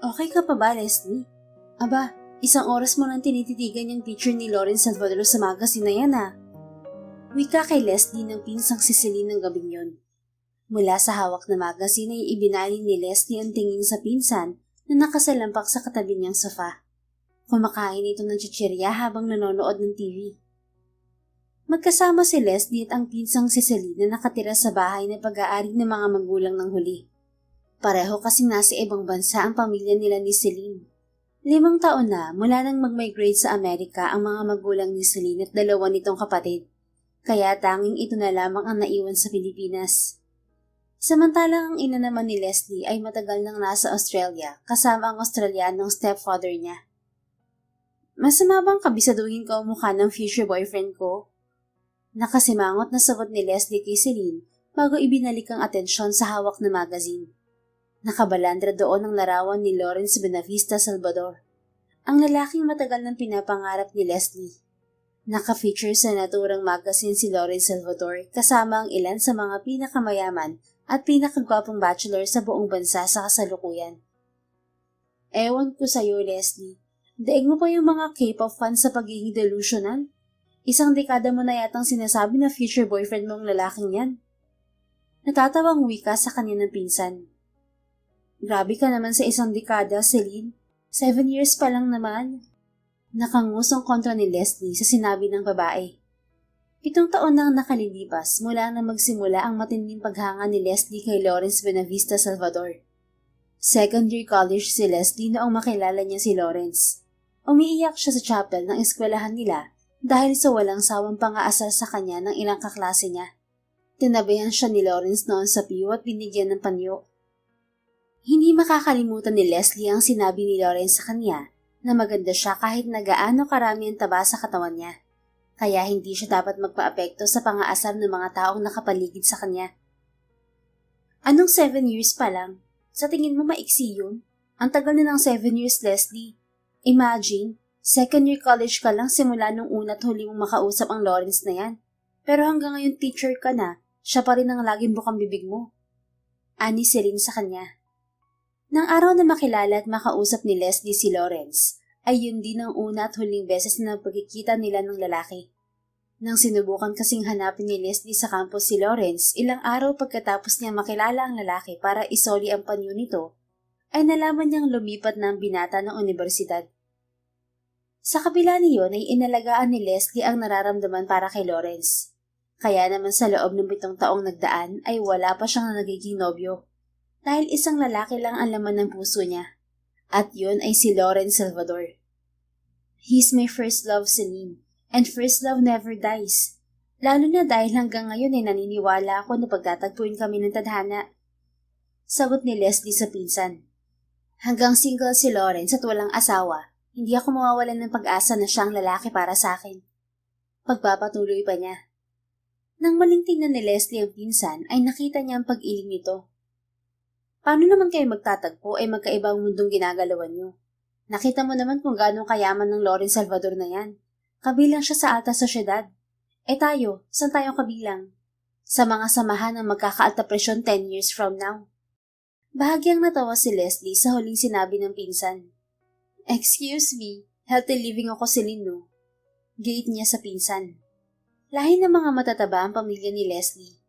Okay ka pa ba, Leslie? Aba, isang oras mo nang tinititigan yung teacher ni Lawrence Salvador sa magazine na yan Wika kay Leslie ng pinsang si Celine ng gabing yun. Mula sa hawak na magazine ay ibinali ni Leslie ang tingin sa pinsan na nakasalampak sa katabi niyang sofa. Kumakain ito ng chichirya habang nanonood ng TV. Magkasama si Leslie at ang pinsang si Celine na nakatira sa bahay na pag-aari ng mga magulang ng huli. Pareho kasing nasa ibang bansa ang pamilya nila ni Celine. 5 taon na mula nang mag-migrate sa Amerika ang mga magulang ni Celine at 2 nitong kapatid. Kaya tanging ito na lamang ang naiwan sa Pilipinas. Samantalang ang ina naman ni Leslie ay matagal nang nasa Australia kasama ang Australianong stepfather niya. Masama bang kabisaduhin ko ang mukha ng future boyfriend ko? Nakasimangot na sagot ni Leslie kay Celine bago ibinalik ang atensyon sa hawak na magazine. Nakabalandra doon ang larawan ni Lawrence Buenavista Salvador, ang lalaking matagal nang pinapangarap ni Leslie. Naka-feature sa naturang magazine si Lawrence Salvador kasama ang ilan sa mga pinakamayaman at pinakagwapong bachelor sa buong bansa sa kasalukuyan. Ewan ko sa'yo, Leslie. Daig mo pa yung mga K-pop fans sa pagiging delusional? 1 dekada mo na yatang sinasabi na future boyfriend mong lalaking yan. Natatawang wika sa kanya ng pinsan. Grabe ka naman sa 1 dekada, Celine. 7 years pa lang naman. Nakangusong kontra ni Leslie sa sinabi ng babae. 7 taon na ang nakalilipas mula na magsimula ang matinding paghanga ni Leslie kay Lawrence Buenavista Salvador. Second year college si Leslie noong makilala niya si Lawrence. Umiiyak siya sa chapel ng eskwelahan nila dahil sa walang sawang pang-aasar sa kanya ng ilang kaklase niya. Tinabayan siya ni Lawrence noon sa piyo at binigyan ng panyo. Hindi makakalimutan ni Leslie ang sinabi ni Lawrence sa kanya na maganda siya kahit na gaano karami ang taba sa katawan niya. Kaya hindi siya dapat magpa-apekto sa pang-aasar ng mga taong nakapaligid sa kanya. Anong 7 years pa lang? Sa tingin mo maiksi yun? Ang tagal na ng 7 years, Leslie. Imagine, 2nd year college ka lang simula nung una at huli mong makausap ang Lawrence na yan. Pero hanggang ngayon teacher ka na, siya pa rin ang laging bukang bibig mo. Ani Celine sa kanya. Nang araw na makilala at makausap ni Leslie si Lawrence, ay yun din ang una at huling beses na pagkikita nila ng lalaki. Nang sinubukan kasing hanapin ni Leslie sa campus si Lawrence, ilang araw pagkatapos niya makilala ang lalaki para isoli ang panyo nito, ay nalaman niyang lumipat na ang binata ng universidad. Sa kabila niyon ay inalagaan ni Leslie ang nararamdaman para kay Lawrence. Kaya naman sa loob ng 7 taong nagdaan ay wala pa siyang nagiging nobyo. Dahil isang lalaki lang ang laman ng puso niya. At yun ay si Lawrence Salvador. He's my first love, Celine. And first love never dies. Lalo na dahil hanggang ngayon ay naniniwala ako na pagtatagpuin kami ng tadhana. Sagot ni Leslie sa pinsan. Hanggang single si Lawrence at walang asawa, hindi ako mawawalan ng pag-asa na siyang lalaki para sa akin. Pagpapatuloy pa niya. Nang maling tingnan ni Leslie ang pinsan ay nakita niya ang pag-iling nito. Paano naman kayo magtatagpo ay magkaibang mundong ginagalawan niyo? Nakita mo naman kung gaano kayaman ng Lawrence Salvador na yan. Kabilang siya sa alta sosyedad. Tayo, saan tayo kabilang? Sa mga samahan ng magkakaalta presyon 10 years from now. Bahagyang natawa si Leslie sa huling sinabi ng pinsan. Excuse me, healthy living ako Celine no? Giit niya sa pinsan. Lahi ng mga matataba ang pamilya ni Leslie.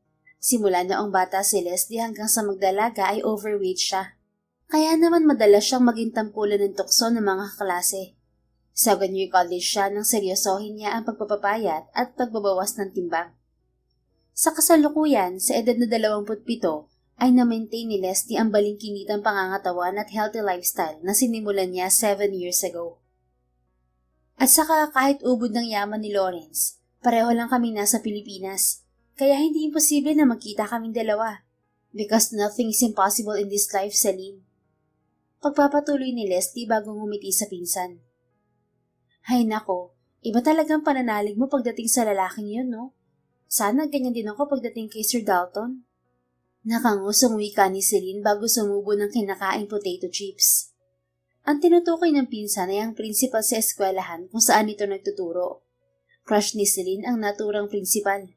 Simula noong bata si Leslie hanggang sa magdalaga ay overweight siya. Kaya naman madalas siyang maging tampulan ng tukso ng mga kaklase. 7 year college siya nang seryosohin niya ang pagpapapayat at pagbabawas ng timbang. Sa kasalukuyan, sa edad na 27, ay na-maintain ni Leslie ang balingkinitang pangangatawan at healthy lifestyle na sinimulan niya 7 years ago. At saka kahit ubod ng yaman ni Lawrence, pareho lang kami nasa Pilipinas. Kaya hindi imposible na magkita kaming dalawa. Because nothing is impossible in this life, Celine. Pagpapatuloy ni Leslie bago ngumiti sa pinsan. Hay nako, iba talagang pananalig mo pagdating sa lalaking yun, no? Sana ganyan din ako pagdating kay Sir Dalton. Nakangusong wika ni Celine bago sumubo ng kinakaing potato chips. Ang tinutukoy ng pinsan ay ang principal sa eskwelahan kung saan ito nagtuturo. Crush ni Celine ang naturang principal.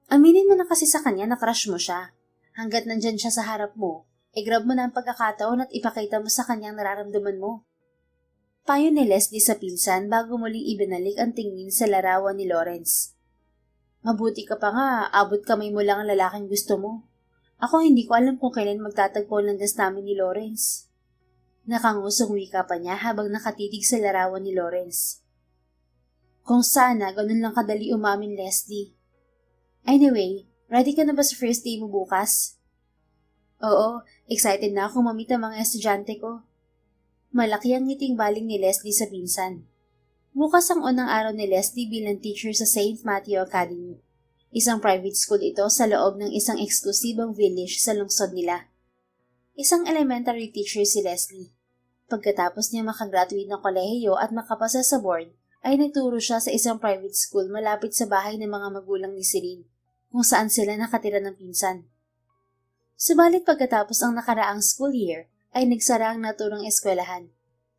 Aminin mo na kasi sa kanya na crush mo siya. Hanggat nandyan siya sa harap mo, I-grab mo na ang pagkakataon at ipakita mo sa kanyang nararamdaman mo. Payo ni Leslie sa pinsan bago muling ibinalik ang tingin sa larawan ni Lawrence. Mabuti ka pa nga, abot kamay mo lang ang lalaking gusto mo. Ako hindi ko alam kung kailan magtatagpo ang landas namin ni Lawrence. Nakangusong wika pa niya habang nakatitig sa larawan ni Lawrence. Kung sana, ganun lang kadali umamin, Leslie. Anyway, ready ka na ba sa first day mo bukas? Oo, excited na akong mamit ang mga estudyante ko. Malaki ang ngiting baling ni Leslie sa pinsan. Bukas ang unang araw ni Leslie bilang teacher sa St. Matthew Academy. Isang private school ito sa loob ng isang eksklusibong village sa lungsod nila. Isang elementary teacher si Leslie. Pagkatapos niya makagraduate ng kolehiyo at makapasa sa board, ay nagturo siya sa isang private school malapit sa bahay ng mga magulang ni Celine, kung saan sila nakatira ng pinsan. Subalit pagkatapos ang nakaraang school year, ay nagsara ang naturang eskwelahan.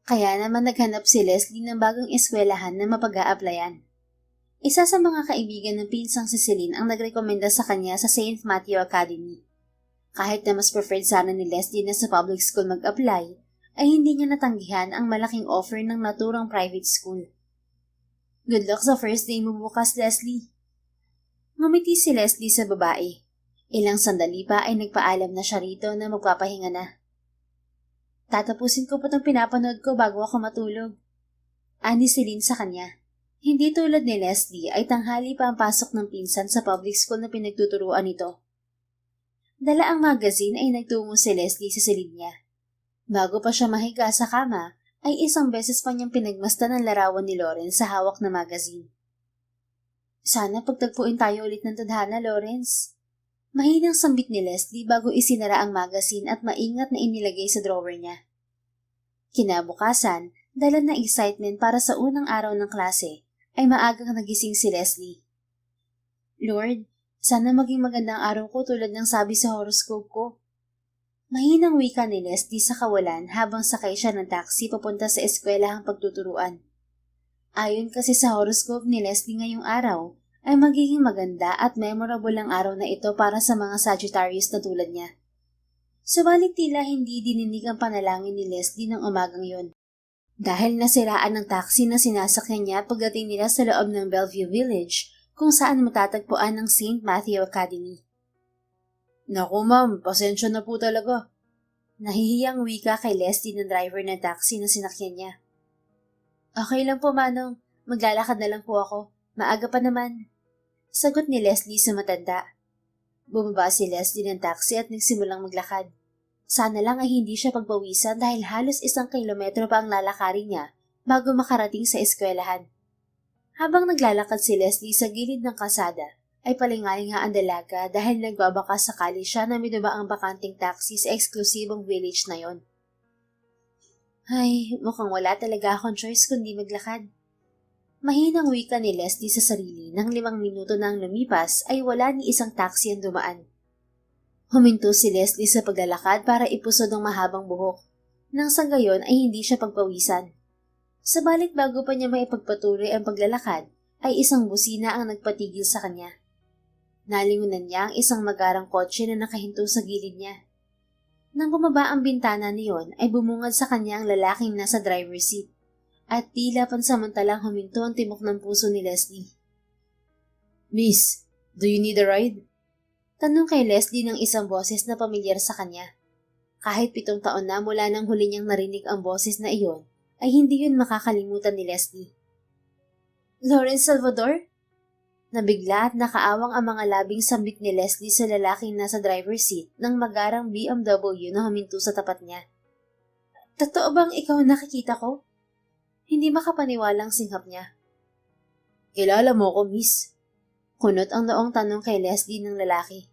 Kaya naman naghanap si Leslie ng bagong eskwelahan na mapag-a-applyan. Isa sa mga kaibigan ng pinsang si Celine ang nagrekomenda sa kanya sa St. Matthew Academy. Kahit na mas preferred sana ni Leslie na sa public school mag-apply, ay hindi niya natanggihan ang malaking offer ng naturang private school. Good luck sa first day mo bukas, Leslie. Ngumiti si Leslie sa babae. Ilang sandali pa ay nagpaalam na siya rito na magpapahinga na. Tatapusin ko pa itong pinapanood ko bago ako matulog. Ani si Celine sa kanya. Hindi tulad ni Leslie ay tanghali pa ang pasok ng pinsan sa public school na pinagtuturuan nito. Dala ang magazine ay nagtungo si Leslie sa silid niya. Bago pa siya mahiga sa kama, ay isang beses pa niyang pinagmasdan ang larawan ni Lawrence sa hawak na magazine. Sana pagtagpuin tayo ulit ng tadhana, Lawrence. Mahinang sambit ni Leslie bago isinara ang magazine at maingat na inilagay sa drawer niya. Kinabukasan, dala ng excitement para sa unang araw ng klase, ay maagang nagising si Leslie. Lord, sana maging magandang araw ko tulad ng sabi sa horoscope ko. Mahinang wika ni Leslie sa kawalan habang sakay siya ng taxi papunta sa eskwelahang pagtuturuan. Ayon kasi sa horoscope ni Leslie ngayong araw, ay magiging maganda at memorable ang araw na ito para sa mga Sagittarius na tulad niya. Subalit tila hindi dininig ang panalangin ni Leslie ng umagang yon. Dahil nasiraan ng taxi na sinasakyan niya pagdating nila sa loob ng Bellevue Village kung saan matatagpuan ng St. Matthew Academy. Naku ma'am, pasensya na po talaga. Nahihiyang wika kay Leslie ng driver ng taxi na sinakyan niya. Okay lang po manong, maglalakad na lang po ako. Maaga pa naman. Sagot ni Leslie sa matanda. Bumaba si Leslie ng taxi at nagsimulang maglakad. Sana lang ay hindi siya pagpawisan dahil halos 1 kilometro pa ang lalakarin niya bago makarating sa eskwelahan. Habang naglalakad si Leslie sa gilid ng kalsada, ay palingalinga ang dalaga dahil nagbabaka sakali siya na miduba ang bakanting taxi sa eksklusibong village na yon. Ay, mukhang wala talaga akong choice kundi maglakad. Mahinang wika ni Leslie sa sarili nang 5 minuto na ang lumipas ay wala ni isang taxi ang dumaan. Huminto si Leslie sa paglalakad para ipusod ang mahabang buhok. Nang sa gayon ay hindi siya pagpawisan. Sabalit bago pa niya maipagpatuloy ang paglalakad, ay isang busina ang nagpatigil sa kanya. Nalingunan niya ang isang magarang kotse na nakahinto sa gilid niya. Nang bumaba ang bintana niyon ay bumungad sa kanya ang lalaking nasa driver's seat. At tila pansamantalang huminto ang timok ng puso ni Leslie. Miss, do you need a ride? Tanong kay Leslie ng isang boses na pamilyar sa kanya. Kahit 7 taon na mula nang huli niyang narinig ang boses na iyon, ay hindi yun makakalimutan ni Leslie. Lawrence Salvador? Nabigla at nakaawang ang mga labing sambit ni Leslie sa lalaking nasa driver's seat ng magarang BMW na huminto sa tapat niya. Totoo bang ikaw nakikita ko? Hindi makapaniwalang singhap niya. Kilala mo ko, miss. Kunot ang noong tanong kay Leslie ng lalaki.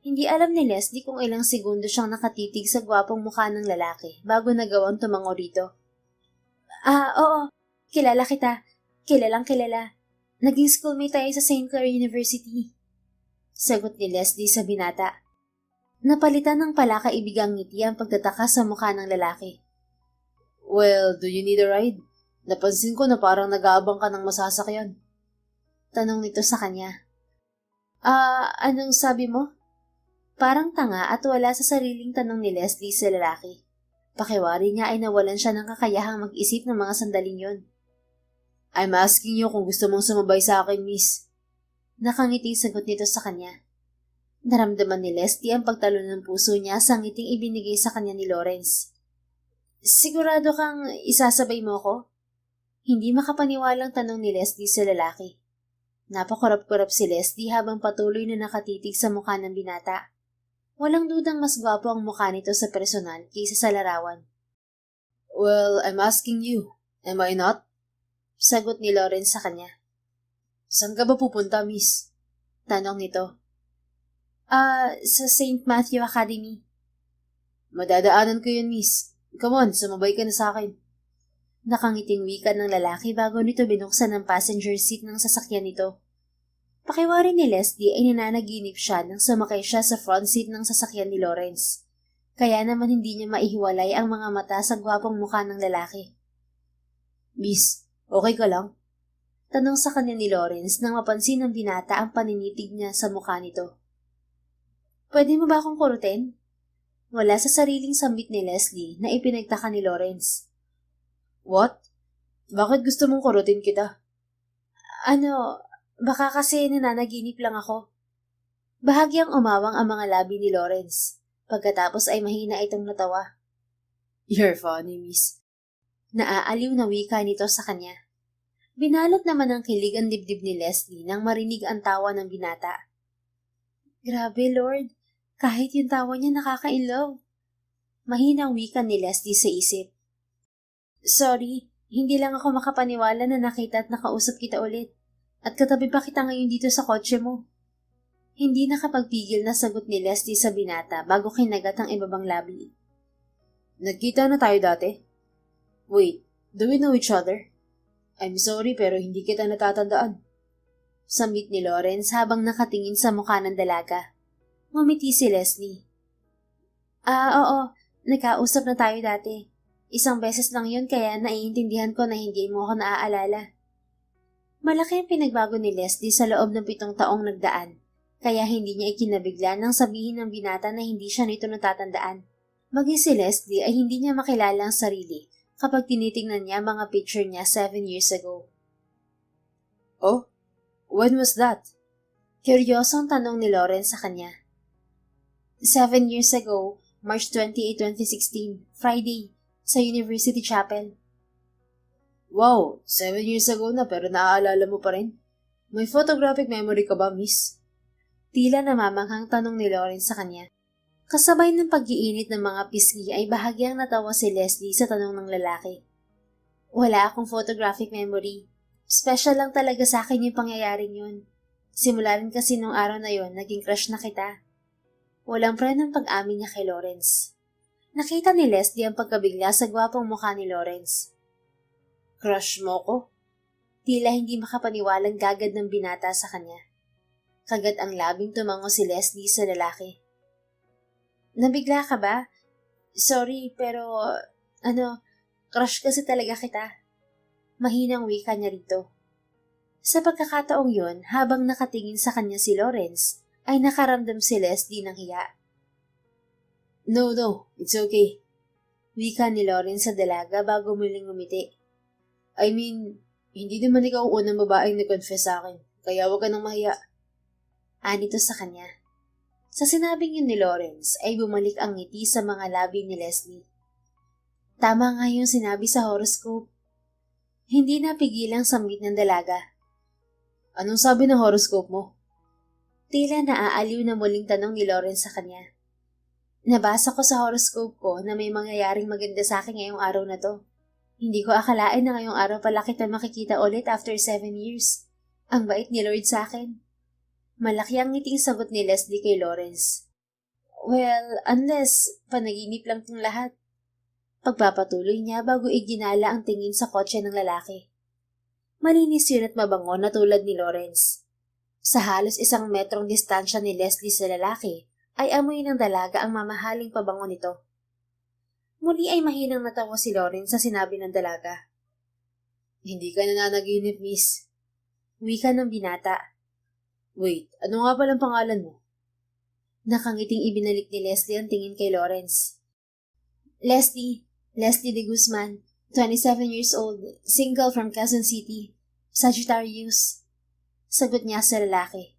Hindi alam ni Leslie kung ilang segundo siyang nakatitig sa gwapong mukha ng lalaki bago nagawang tumango rito. Oo. Kilala kita. Kilalang kilala. Naging schoolmate tayo sa St. Clair University. Sagot ni Leslie sa binata. Napalitan ng palakaibigang ngiti ang pagtataka sa mukha ng lalaki. Well, do you need a ride? Napansin ko na parang nag-aabang ka ng masasakyan. Tanong nito sa kanya. Anong sabi mo? Parang tanga at wala sa sariling tanong ni Leslie sa lalaki. Pakiwari niya ay nawalan siya ng kakayahang mag-isip ng mga sandaling yon. I'm asking you kung gusto mong sumabay sa akin, miss. Nakangiting sagot nito sa kanya. Naramdaman ni Leslie ang pagtalon ng puso niya sa ngiting ibinigay sa kanya ni Lawrence. Sigurado kang isasabay mo ko? Hindi makapaniwalang tanong ni Leslie sa lalaki. Napakurap-kurap si Leslie habang patuloy na nakatitig sa mukha ng binata. Walang dudang mas gwapo ang mukha nito sa personal kaysa sa larawan. Well, I'm asking you. Am I not? Sagot ni Lawrence sa kanya. Saan ka ba pupunta, miss? Tanong nito. Sa St. Matthew Academy. Madadaanan ko yun, miss. Come on, sumabay ka na sa akin. Nakangiting wika ng lalaki bago nito binuksan ang passenger seat ng sasakyan nito. Pakiwari ni Leslie ay nananaginip siya nang sumakay siya sa front seat ng sasakyan ni Lawrence. Kaya naman hindi niya maihiwalay ang mga mata sa gwapong mukha ng lalaki. Miss, okay ka lang? Tanong sa kanya ni Lawrence nang mapansin ng binata ang paninitig niya sa mukha nito. Pwede mo ba akong kurutin? Wala sa sariling sambit ni Leslie na ipinagtaka ni Lawrence. What? Bakit gusto mong kurutin kita? Baka kasi nananaginip lang ako. Bahagyang umawang ang mga labi ni Lawrence. Pagkatapos ay mahina itong natawa. You're funny, miss. Naaaliw na wika nito sa kanya. Binalot naman ng kilig ang dibdib ni Leslie nang marinig ang tawa ng binata. Grabe, Lord. Kahit yung tawa niya nakaka-inlove. Mahinang wika ni Leslie sa isip. Sorry, hindi lang ako makapaniwala na nakita at nakausap kita ulit. At katabi pa kita ngayon dito sa kotse mo. Hindi nakapagpigil na sagot ni Leslie sa binata bago kinagat ang ibabang labi. Nagkita na tayo dati? Wait, do we know each other? I'm sorry pero hindi kita natatandaan. Sambit ni Lawrence habang nakatingin sa mukha ng dalaga. Ngumiti si Leslie. Oo, nagkausap na tayo dati. Isang beses lang yun kaya naiintindihan ko na hindi mo ako naaalala. Malaki ang pinagbago ni Leslie sa loob ng 7 taong nagdaan, kaya hindi niya ikinabigla nang sabihin ng binata na hindi siya nito natatandaan. Maging si Leslie ay hindi niya makilala ang sarili kapag tinitingnan niya mga picture niya 7 years ago. Oh, when was that? Kuryosong tanong ni Lawrence sa kanya. 7 years ago, March 28, 2016, Friday, sa University Chapel. Wow, 7 years ago na pero naaalala mo pa rin. May photographic memory ka ba, miss? Tila namamanghang tanong ni Lawrence sa kanya. Kasabay ng pag-iinit ng mga pisngi ay bahagyang natawa si Leslie sa tanong ng lalaki. Wala akong photographic memory. Special lang talaga sa akin yung pangyayaring yun. Simula rin kasi nung araw na yon, naging crush na kita. Walang prenong pag-amin niya kay Lawrence. Nakita ni Leslie ang pagkabigla sa gwapong mukha ni Lawrence. Crush mo ko? Tila hindi makapaniwalang gagad ng binata sa kanya. Kagat ang labing tumango si Leslie sa lalaki. Nabigla ka ba? Sorry, pero crush kasi talaga kita. Mahinang wika niya rito. Sa pagkakataong yon, habang nakatingin sa kanya si Lawrence, ay nakaramdam si Leslie ng hiya. No, it's okay. Wika ni Lawrence sa dalaga bago muling ngumiti. I mean, hindi naman ikaw ang unang babaeng nag-confess sa akin, kaya huwag ka nang mahiya. Anito sa kanya. Sa sinabing yun ni Lawrence ay bumalik ang ngiti sa mga labi ni Leslie. Tama nga yung sinabi sa horoscope. Hindi napigilang sambit ng dalaga. Anong sabi ng horoscope mo? Tila naaaliw na muling tanong ni Lawrence sa kanya. Nabasa ko sa horoscope ko na may mangyayaring maganda sa akin ngayong araw na to. Hindi ko akalain na ngayong araw pala kita makikita ulit after 7 years. Ang bait ni Lord sa akin. Malaki ang ngiting sagot ni Leslie kay Lawrence. Well, unless panaginip lang itong lahat. Pagpapatuloy niya bago iginala ang tingin sa kotse ng lalaki. Malinis yun at mabango na tulad ni Lawrence. Sa halos 1 metrong distansya ni Leslie sa lalaki, ay amoy ng dalaga ang mamahaling pabango nito. Muli ay mahinang natawa si Lawrence sa sinabi ng dalaga. Hindi ka nananaginip, miss. Wika ng binata. Wait, ano nga palang pangalan mo? Nakangiting ibinalik ni Leslie ang tingin kay Lawrence. Leslie de Guzman, 27 years old, single from Quezon City, Sagittarius. Sagot niya sa lalaki.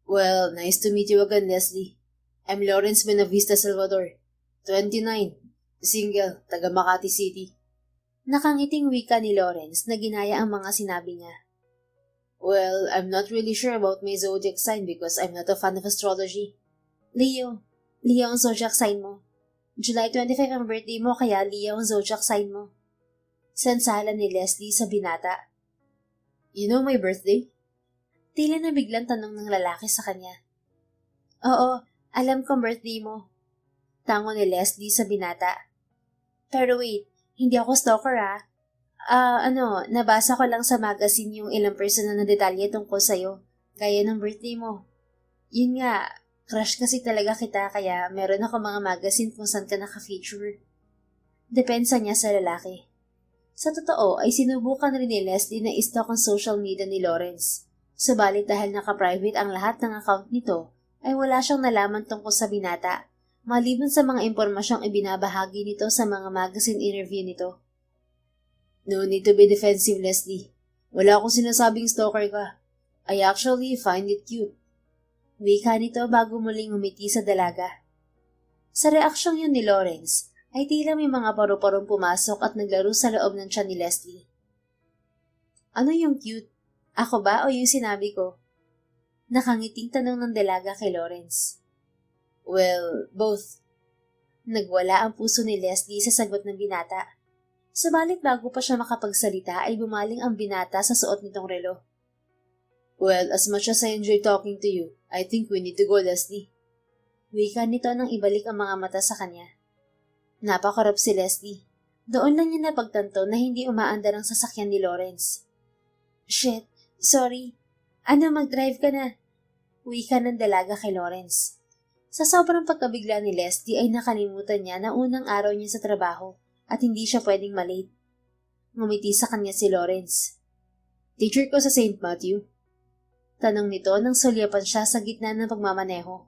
Well, nice to meet you again, Leslie. I'm Lawrence Benavista Salvador, 29, single, taga Makati City. Nakangiting wika ni Lawrence na ginaya ang mga sinabi niya. Well, I'm not really sure about my zodiac sign because I'm not a fan of astrology. Leo ang zodiac sign mo. July 25 ang birthday mo kaya Leo ang zodiac sign mo. Sansala ni Leslie sa binata. You know my birthday? Tila na biglang tanong ng lalaki sa kanya. Oo, alam kong birthday mo. Tango ni Leslie sa binata. Pero wait, hindi ako stalker ah. Nabasa ko lang sa magazine yung ilang personal na detalye tungkol sa'yo, gaya ng birthday mo. Yun nga, crush kasi talaga kita kaya meron ako mga magazine kung saan ka naka-feature. Depensa niya sa lalaki. Sa totoo ay sinubukan rin ni Leslie na i-stalk ang social media ni Lawrence. Subalit dahil naka-private ang lahat ng account nito, ay wala siyang nalaman tungkol sa binata, maliban sa mga impormasyong ibinabahagi nito sa mga magazine interview nito. No need to be defensive, Leslie. Wala akong sinasabing stalker ka. I actually find it cute. Wika nito bago muling umiti sa dalaga. Sa reaksyong yun ni Lawrence, ay tila may mga paru-parong pumasok at naglaro sa loob ng tiyan ni Leslie. Ano yung cute? Ako ba o yung sinabi ko? Nakangiting tanong ng dalaga kay Lawrence. Well, both. Nagwala ang puso ni Leslie sa sagot ng binata. Subalit bago pa siya makapagsalita ay bumaling ang binata sa suot nitong relo. Well, as much as I enjoy talking to you, I think we need to go, Leslie. Wika nito nang ibalik ang mga mata sa kanya. Napakarap si Leslie. Doon lang niya napagtanto na hindi umaandar ang sasakyan ni Lawrence. Shit, sorry. Mag-drive ka na. Wika ng dalaga kay Lawrence. Sa sobrang pagkabigla ni Leslie ay nakalimutan niya na unang araw niya sa trabaho at hindi siya pwedeng malate. Ngumiti sa kanya si Lawrence. Teacher ko sa St. Matthew. Tanong nito nang sulyapan siya sa gitna ng pagmamaneho.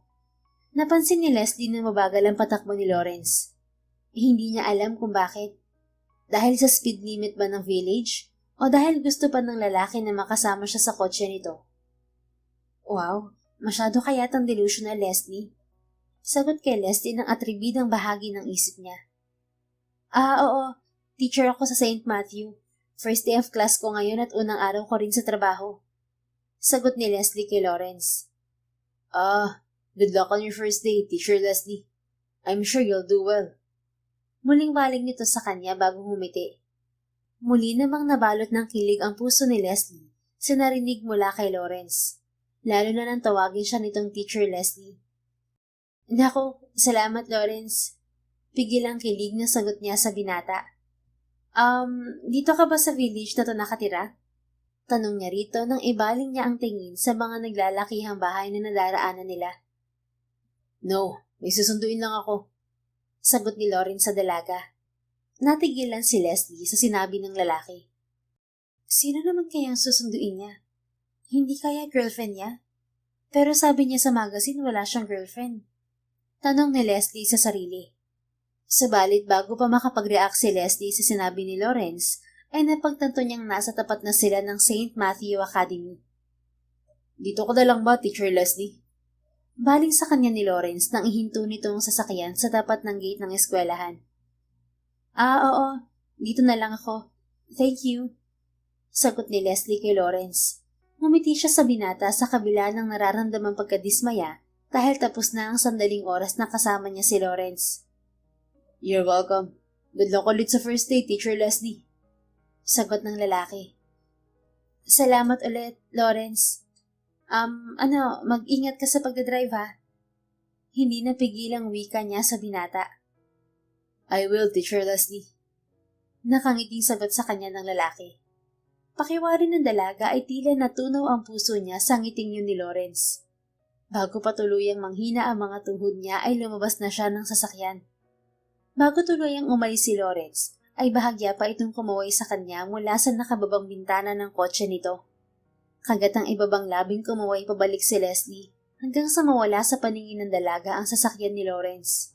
Napansin ni Leslie na mabagal ang patakbo ni Lawrence. Hindi niya alam kung bakit. Dahil sa speed limit ba ng village o dahil gusto pa ng lalaki na makasama siya sa kotse nito? Wow, masyado kayatang delusional, Leslie. Sagot kay Leslie ng atribidang bahagi ng isip niya. Oo. Teacher ako sa St. Matthew. First day of class ko ngayon at unang araw ko rin sa trabaho. Sagot ni Leslie kay Lawrence. Good luck on your first day, Teacher Leslie. I'm sure you'll do well. Muling baling nito sa kanya bago humiti. Muli namang nabalot ng kilig ang puso ni Leslie sa narinig mula kay Lawrence. Lalo na nang tawagin siya nitong Teacher Leslie. Nako, salamat Lawrence. Pigil ang kilig na sagot niya sa binata. Dito ka ba sa village na to nakatira? Tanong niya rito nang ibaling niya ang tingin sa mga naglalakihang bahay na nadaraanan nila. No, may susunduin lang ako. Sagot ni Lawrence sa dalaga. Natigilan si Leslie sa sinabi ng lalaki. Sino naman kayang susunduin niya? Hindi kaya girlfriend niya? Pero sabi niya sa magazine wala siyang girlfriend. Tanong ni Leslie sa sarili. Subalit bago pa makapag-react si Leslie sa sinabi ni Lawrence, ay napagtanto niyang nasa tapat na sila ng St. Matthew Academy. Dito ka na lang ba, Teacher Leslie? Baling sa kanya ni Lawrence nang ihinto nitong sasakyan sa tapat ng gate ng eskwelahan. Oo. Dito na lang ako. Thank you. Sagot ni Leslie kay Lawrence. Ngumiti siya sa binata sa kabila ng nararamdamang pagkadismaya dahil tapos na ang sandaling oras na kasama niya si Lawrence. You're welcome. Good luck ulit sa first day, Teacher Leslie. Sagot ng lalaki. Salamat ulit, Lawrence. Mag-ingat ka sa pagdadrive ha. Hindi napigilang wika niya sa binata. I will, Teacher Leslie. Nakangiting sagot sa kanya ng lalaki. Pakiwari ng dalaga ay tila natunaw ang puso niya sa ngiting yun ni Lawrence. Bago pa tuluyang manghina ang mga tuhod niya ay lumabas na siya ng sasakyan. Bago tuluyang umalis si Lawrence, ay bahagya pa itong kumaway sa kanya mula sa nakababang bintana ng kotse nito. Kagat ang ibabang labing kumaway pabalik si Leslie, hanggang sa mawala sa paningin ng dalaga ang sasakyan ni Lawrence.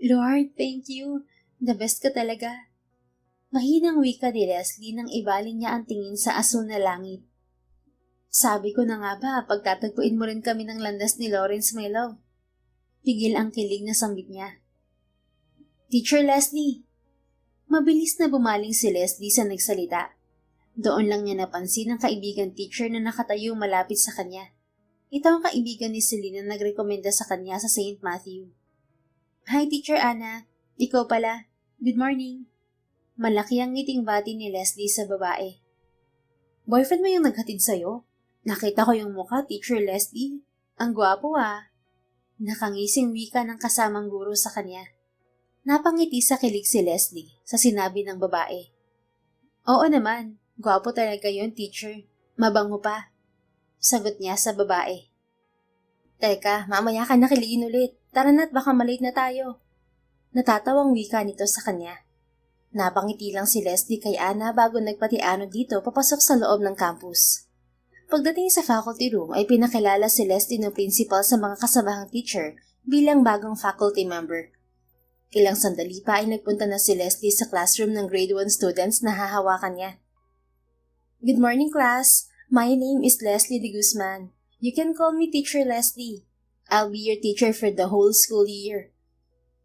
Lord, thank you. The best ka talaga. Mahinang wika ni Leslie nang ibaling niya ang tingin sa asul na langit. Sabi ko na nga ba, pagtatagpuin mo rin kami ng landas ni Lawrence, my love. Pigil ang kilig na sambit niya. Teacher Leslie. Mabilis na bumaling si Leslie sa nagsalita. Doon lang niya napansin ang kaibigan teacher na nakatayo malapit sa kanya. Ito ang kaibigan ni Celine na nagrekomenda sa kanya sa St. Matthew. Hi, Teacher Anna. Ikaw pala. Good morning. Malaki ang ngiting bati ni Leslie sa babae. Boyfriend mo yung naghatid sa'yo? Nakita ko yung mukha, Teacher Leslie. Ang gwapo ah. Nakangising wika ng kasamang guro sa kanya. Napangiti sa kilig si Leslie sa sinabi ng babae. Oo naman, gwapo talaga yon, teacher. Mabango pa. Sagot niya sa babae. Teka, mamaya ka nakiligin ulit. Tara na't baka malate na tayo. Natatawang wika nito sa kanya. Napangiti lang si Leslie kay Anna bago nagpatiano dito papasok sa loob ng campus. Pagdating sa faculty room ay pinakilala si Leslie ng principal sa mga kasamahang teacher bilang bagong faculty member. Ilang sandali pa ay nagpunta na si Leslie sa classroom ng grade 1 students na hahawakan niya. Good morning, class. My name is Leslie de Guzman. You can call me Teacher Leslie. I'll be your teacher for the whole school year.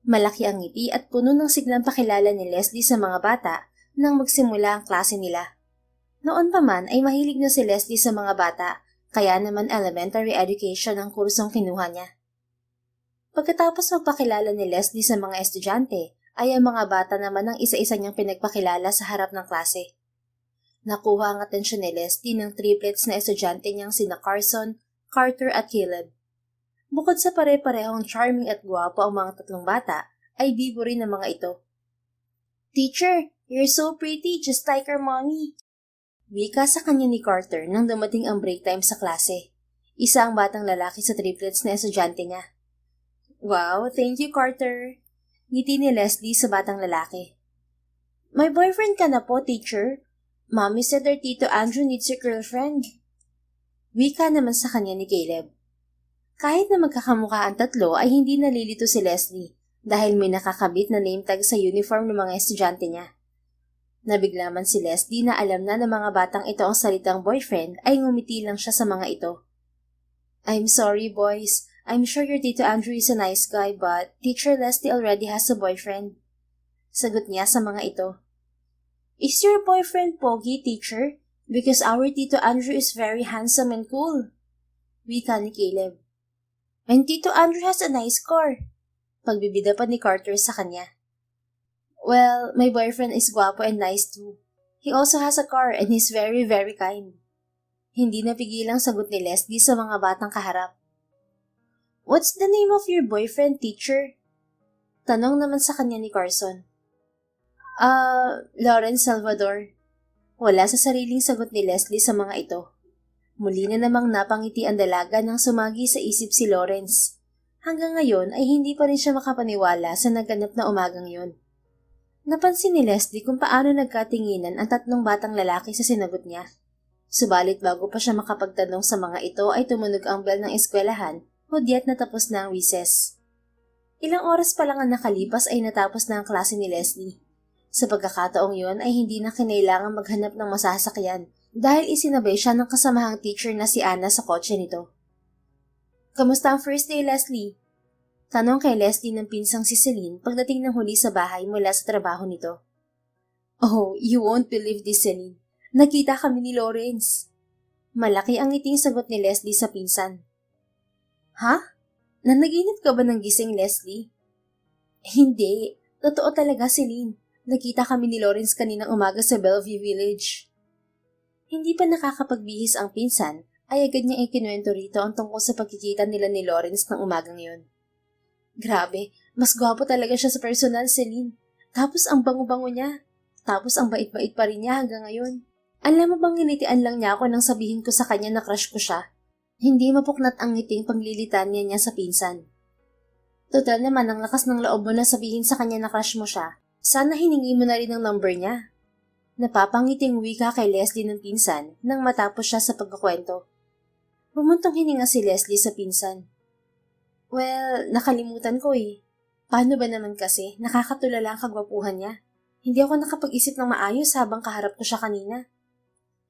Malaki ang ngiti at puno ng siglang pakilala ni Leslie sa mga bata nang magsimula ang klase nila. Noon pa man ay mahilig na si Leslie sa mga bata, kaya naman elementary education ang kursong kinuha niya. Pagkatapos magpakilala ni Leslie sa mga estudyante, ay ang mga bata naman ang isa-isa niyang pinagpakilala sa harap ng klase. Nakuha ang atensyon ni Leslie ng triplets na estudyante niyang sina Carson, Carter at Caleb. Bukod sa pare-parehong charming at guwapo ang mga tatlong bata, ay bibo rin ang mga ito. Teacher, you're so pretty just like our mommy. Wika sa kanya ni Carter nang dumating ang break time sa klase. Isa ang batang lalaki sa triplets na estudyante niya. Wow, thank you Carter. Ngiti ni Leslie sa batang lalaki. My boyfriend ka na po, teacher. Mommy said our Tito Andrew needs a girlfriend. Wika naman sa kanya ni Caleb. Kahit na magkakamukha ang tatlo ay hindi nalilito si Leslie dahil may nakakabit na name tag sa uniform ng mga estudyante niya. Nabigla man si Leslie na alam na ng mga batang ito ang salitang boyfriend ay ngumiti lang siya sa mga ito. I'm sorry boys, I'm sure your Tito Andrew is a nice guy but Teacher Leslie already has a boyfriend. Sagot niya sa mga ito. Is your boyfriend pogi, teacher? Because our Tito Andrew is very handsome and cool. Wika ni Caleb. And Tito Andrew has a nice car. Pagbibida pa ni Carter sa kanya. Well, my boyfriend is guwapo and nice too. He also has a car and he's very, very kind. Hindi napigilang sagot ni Leslie sa mga batang kaharap. What's the name of your boyfriend, teacher? Tanong naman sa kanya ni Carson. Lawrence Salvador. Wala sa sariling sagot ni Leslie sa mga ito. Muli na namang napangiti ang dalaga nang sumagi sa isip si Lawrence. Hanggang ngayon ay hindi pa rin siya makapaniwala sa naganap na umagang yon. Napansin ni Leslie kung paano nagkatinginan ang tatlong batang lalaki sa sinagot niya. Subalit bago pa siya makapagtanong sa mga ito ay tumunog ang bell ng eskwelahan, hudyat na tapos na ang recess. Ilang oras pa lang ang nakalipas ay natapos na ang klase ni Leslie. Sa pagkakataong yon ay hindi na kinailangan maghanap ng masasakyan dahil isinabay siya ng kasamahang teacher na si Anna sa kotse nito. Kamusta ang first day, Leslie? Tanong kay Leslie ng pinsang si Celine pagdating ng huli sa bahay mula sa trabaho nito. Oh, you won't believe this, Celine. Nakita kami ni Lawrence. Malaki ang ngiting sagot ni Leslie sa pinsan. Ha? Nanaginip ka ba ng gising, Leslie? Hindi. Totoo talaga, Celine. Nakita kami ni Lawrence kaninang umaga sa Bellevue Village. Hindi pa nakakapagbihis ang pinsan, ay agad niya ikinuwento rito ang tungkol sa pagkikita nila ni Lawrence ng umagang yon. Grabe, mas gwapo talaga siya sa personal, Celine. Tapos ang bango-bango niya. Tapos ang bait-bait pa rin niya hanggang ngayon. Alam mo bang nginitian lang niya ako nang sabihin ko sa kanya na crush ko siya? Hindi mapuknat ang ngiting paglilitan niya sa pinsan. Total naman ang lakas ng loob mo na sabihin sa kanya na crush mo siya. Sana hiningi mo na rin ang number niya. Napapangiting wika kay Leslie ng pinsan nang matapos siya sa pagkukwento. Bumuntong hininga si Leslie sa pinsan. Well, nakalimutan ko eh. Paano ba naman kasi? Nakakatulala ang kagwapuhan niya. Hindi ako nakapag-isip ng maayos habang kaharap ko siya kanina.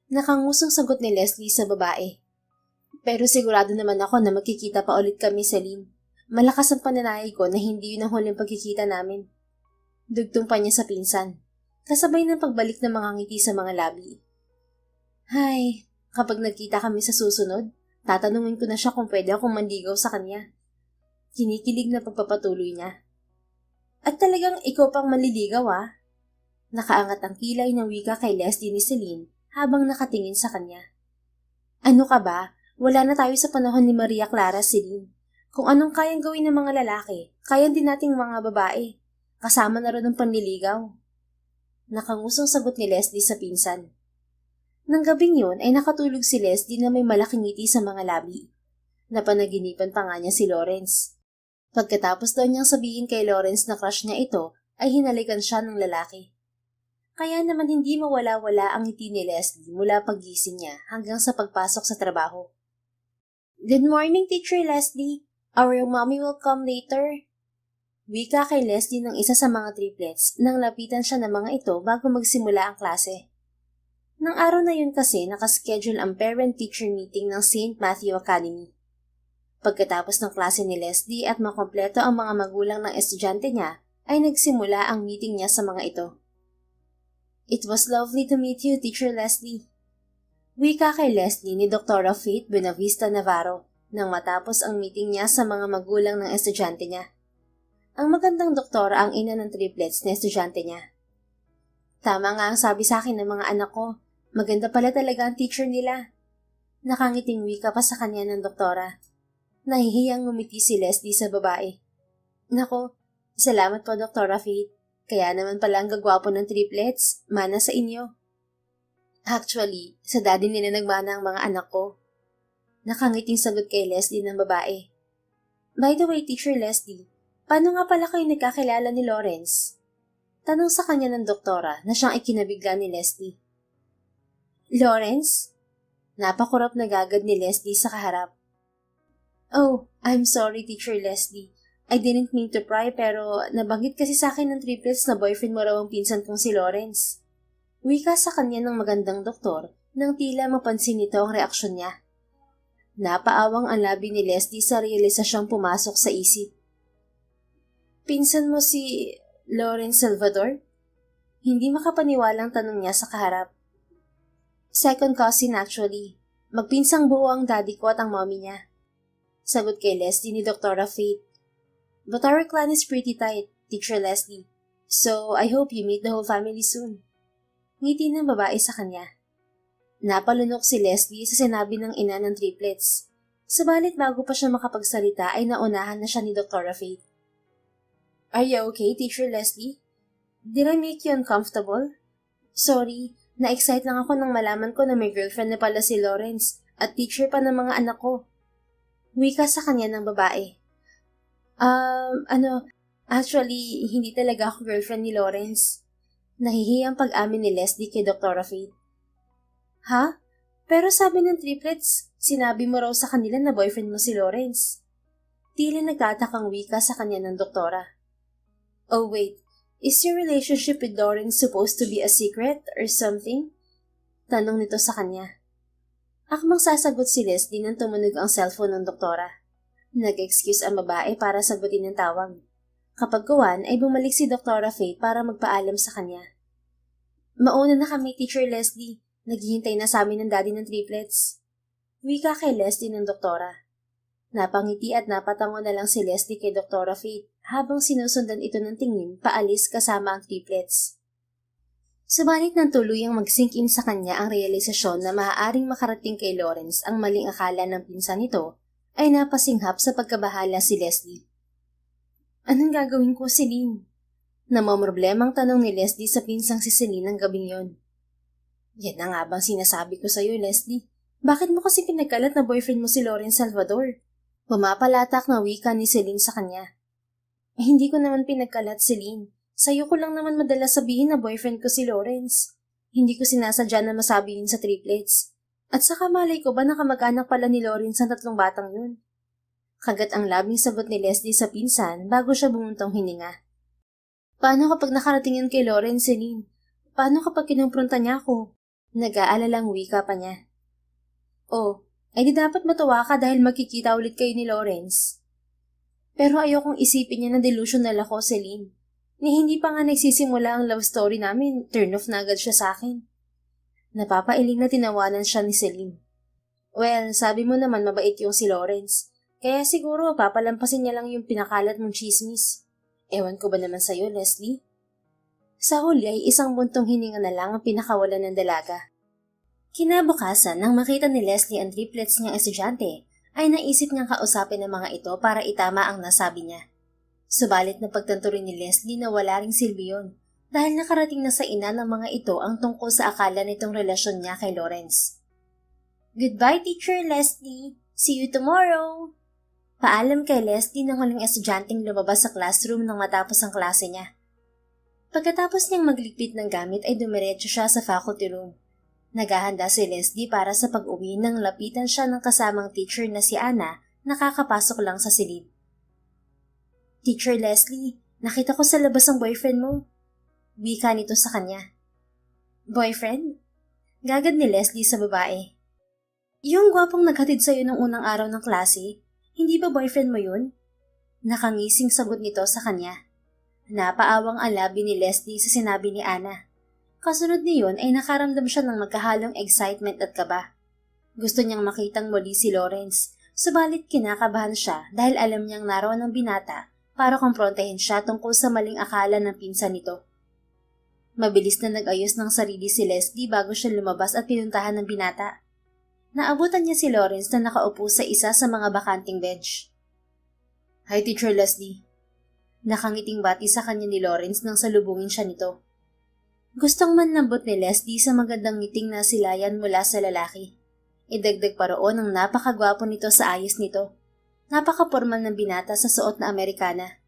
Nakangusong sagot ni Leslie sa babae. Pero sigurado naman ako na magkikita pa ulit kami, Celine. Malakas ang pananayay ko na hindi yun ang huling pagkikita namin. Dugtong pa niya sa pinsan. Kasabay ng pagbalik ng mga ngiti sa mga labi. Hay, kapag nagkita kami sa susunod, tatanungin ko na siya kung pwede akong manligaw sa kanya. Kinikilig na pagpapatuloy niya. At talagang ikaw pang manliligaw ah? Nakaangat ang kilay ng wika kay Leslie ni Celine habang nakatingin sa kanya. Ano ka ba? Wala na tayo sa panahon ni Maria Clara, Celine. Kung anong kayang gawin ng mga lalaki, kayang din nating mga babae. Kasama na rin ang panliligaw. Nakangusong sagot ni Leslie sa pinsan. Nang gabing yun ay nakatulog si Leslie na may malaking ngiti sa mga labi. Napanaginipan pa nga niya si Lawrence. Pagkatapos daw niyang sabihin kay Lawrence na crush niya ito, ay hinalikan siya ng lalaki. Kaya naman hindi mawala-wala ang ngiti ni Leslie mula paggising niya hanggang sa pagpasok sa trabaho. Good morning, Teacher Leslie. Our mommy will come later. Wika kay Leslie ng isa sa mga triplets nang lapitan siya ng mga ito bago magsimula ang klase. Nang araw na yun kasi nakaschedule ang parent-teacher meeting ng St. Matthew Academy. Pagkatapos ng klase ni Leslie at makompleto ang mga magulang ng estudyante niya, ay nagsimula ang meeting niya sa mga ito. It was lovely to meet you, Teacher Leslie. Wika kay Leslie ni Dr. Faith Buenavista Navarro nang matapos ang meeting niya sa mga magulang ng estudyante niya. Ang magandang doktora ang ina ng triplets na estudyante niya. Tama nga ang sabi sa akin ng mga anak ko, maganda pala talaga ang teacher nila. Nakangiting wika pa sa kanya ng doktora. Nahihiyang ngumiti si Leslie sa babae. Nako, salamat po Dr. Faith. Kaya naman pala ang gagwapo ng triplets, mana sa inyo. Actually, sa daddy nila nagmana ang mga anak ko. Nakangiting sagot kay Leslie ng babae. By the way, Teacher Leslie, paano nga pala kayo nagkakilala ni Lawrence? Tanong sa kanya ng doktora na siyang ikinabigla ni Leslie. Lawrence? Napakurap na gagad ni Leslie sa kaharap. Oh, I'm sorry, Teacher Leslie. I didn't mean to pry pero nabanggit kasi sa akin ng triplets na boyfriend mo raw ang pinsan kong si Lawrence. Wika sa kanya ng magandang doktor nang tila mapansin nito ang reaksyon niya. Napaawang ang labi ni Leslie sa realisasyong pumasok sa isip. Pinsan mo si Lawrence Salvador? Hindi makapaniwalang tanong niya sa kaharap. Second cousin actually. Magpinsang buo ang daddy ko at ang mommy niya. Sagot kay Leslie ni Dr. Faith. But our clan is pretty tight, Teacher Leslie. So, I hope you meet the whole family soon. Ngiti ng babae sa kanya. Napalunok si Leslie sa sinabi ng ina ng triplets. Subalit bago pa siya makapagsalita ay naunahan na siya ni Dr. Faith. Are you okay, Teacher Leslie? Did I make you uncomfortable? Sorry, na-excite lang ako nang malaman ko na may girlfriend na pala si Lawrence at teacher pa ng mga anak ko. Wika sa kanya ng babae. Actually, hindi talaga ako girlfriend ni Lawrence. Nahihiyang pag-amin ni Leslie kay Dr. Faith. Ha? Pero sabi ng triplets, sinabi mo raw sa kanila na boyfriend mo si Lawrence. Tila nagtatakang wika sa kanya ng doktora. Oh wait, is your relationship with Lawrence supposed to be a secret or something? Tanong nito sa kanya. Akmang sasagot si Leslie nang tumunog ang cellphone ng doktora. Nag-excuse ang babae para sagutin ang tawag. Kapag gawan ay bumalik si Dr. Faith para magpaalam sa kanya. Mauna na kami, Teacher Leslie. Naghihintay na sa amin ng daddy ng triplets. Wika kay Leslie ng doktora. Napangiti at napatango na lang si Leslie kay Dr. Faith habang sinusundan ito ng tingin paalis kasama ang triplets. Subalit nang tuluyang mag-sink in sa kanya ang realisasyon na maaaring makarating kay Lawrence ang maling akala ng pinsan nito, ay napasinghap sa pagkabahala si Leslie. Anong gagawin ko, Celine? Namamroblemang tanong ni Leslie sa pinsang si Celine ng gabing yon. Yan na nga bang sinasabi ko sa'yo, Leslie? Bakit mo kasi pinagkalat na boyfriend mo si Lawrence Salvador? Pumapalatak na wika ni Celine sa kanya. Hindi ko naman pinagkalat, Celine. Sa'yo ko lang naman madalas sabihin na boyfriend ko si Lawrence. Hindi ko sinasadya na masabi yun sa triplets. At saka malay ko ba nakamag-anak pala ni Lawrence ang tatlong batang yun? Kagat ang labing sagot ni Leslie sa pinsan bago siya bumuntong hininga. Paano kapag nakarating yun kay Lawrence, Celine? Paano kapag kinumpronta niya ako? Nag-aalalang wika pa niya. Oh, ay di dapat matuwa ka dahil magkikita ulit kayo ni Lawrence. Pero ayokong isipin niya na delusional ako, Celine. Ni hindi pa nga nagsisimula ang love story namin, turn off na agad siya sa akin. Napapailing na tinawanan siya ni Celine. Well, sabi mo naman mabait yung si Lawrence. Kaya siguro papalampasin niya lang yung pinakalat mong chismis. Ewan ko ba naman sa'yo, Leslie? Sa huli ay isang buntong hininga na lang ang pinakawalan ng dalaga. Kinabukasan, nang makita ni Leslie ang triplets niyang estudyante, ay naisip niyang kausapin ang mga ito para itama ang nasabi niya. Subalit na pagtanto rin ni Leslie na wala ring silbi yun, dahil nakarating na sa ina ng mga ito ang tungkol sa akala nitong relasyon niya kay Lawrence. Goodbye, Teacher Leslie. See you tomorrow. Paalam kay Leslie ng huling estudyanteng lumabas sa classroom nang matapos ang klase niya. Pagkatapos niyang magligpit ng gamit ay dumiretso siya sa faculty room. Naghahanda si Leslie para sa pag-uwi nang lapitan siya ng kasamang teacher na si Anna na kakapasok lang sa silid. Teacher Leslie, nakita ko sa labas ang boyfriend mo. Wika nito sa kanya. Boyfriend? Gagad ni Leslie sa babae. Yung gwapong naghatid sa'yo nung unang araw ng klase, hindi ba boyfriend mo yun? Nakangising sagot nito sa kanya. Napaawang ang labi ni Leslie sa sinabi ni Anna. Kasunod niyon ay nakaramdam siya ng magkahalong excitement at kaba. Gusto niyang makitang muli si Lawrence, subalit kinakabahan siya dahil alam niyang naroon ang binata para kumprontahin siya tungkol sa maling akala ng pinsan nito. Mabilis na nag-ayos ng sarili si Leslie bago siya lumabas at pinuntahan ng binata. Naabutan niya si Lawrence na nakaupo sa isa sa mga bakanting bench. Hi, Teacher Leslie. Nakangiting bati sa kanya ni Lawrence nang salubungin siya nito. Gustong manlambot ni Leslie sa magandang ngiting na silayan mula sa lalaki. Idagdag pa roon ang napakagwapo nito sa ayos nito. Napakapormal ng binata sa suot na Amerikana.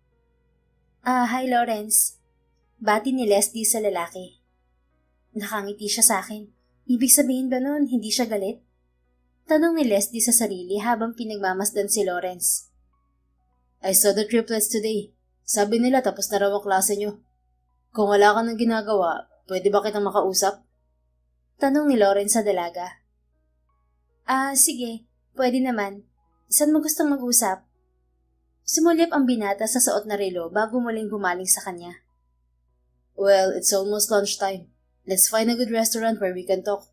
Hi Lawrence. Bati ni Leslie sa lalaki. Nakangiti siya sa akin. Ibig sabihin ba nun, hindi siya galit? Tanong ni Leslie sa sarili habang pinagmamasdan si Lawrence. I saw the triplets today. Sabi nila tapos na raw ang klase nyo. Kung wala ka nang ginagawa, pwede ba kitang makausap? Tanong ni Lawrence sa dalaga. Sige. Pwede naman. Saan mo gustong mag-usap? Sumulyap ang binata sa suot na relo bago muling gumaling sa kanya. Well, it's almost lunchtime. Let's find a good restaurant where we can talk.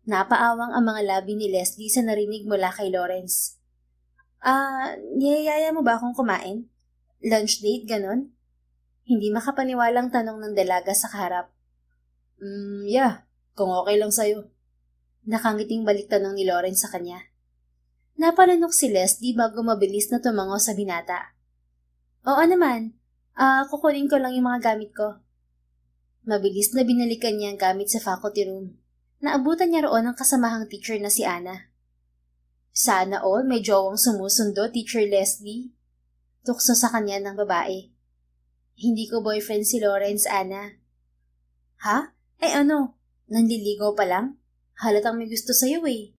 Napaawang ang mga labi ni Leslie sa narinig mula kay Lawrence. Niyayaya mo ba akong kumain? Lunch date, ganon? Hindi makapaniwalang tanong ng dalaga sa kaharap. Yeah, kung okay lang sa'yo. Nakangiting balik tanong ni Lawrence sa kanya. Napalunok si Leslie bago mabilis na tumango sa binata. Oo naman. Kukunin ko lang yung mga gamit ko. Mabilis na binalikan niya ang gamit sa faculty room. Naabutan niya roon ang kasamahang teacher na si Anna. Sana all may jowang sumusundo, Teacher Leslie. Tukso sa kanya ng babae. Hindi ko boyfriend si Lawrence, Anna. Ha? Ay ano? Nanliligaw pa lang? Halatang may gusto sa'yo eh.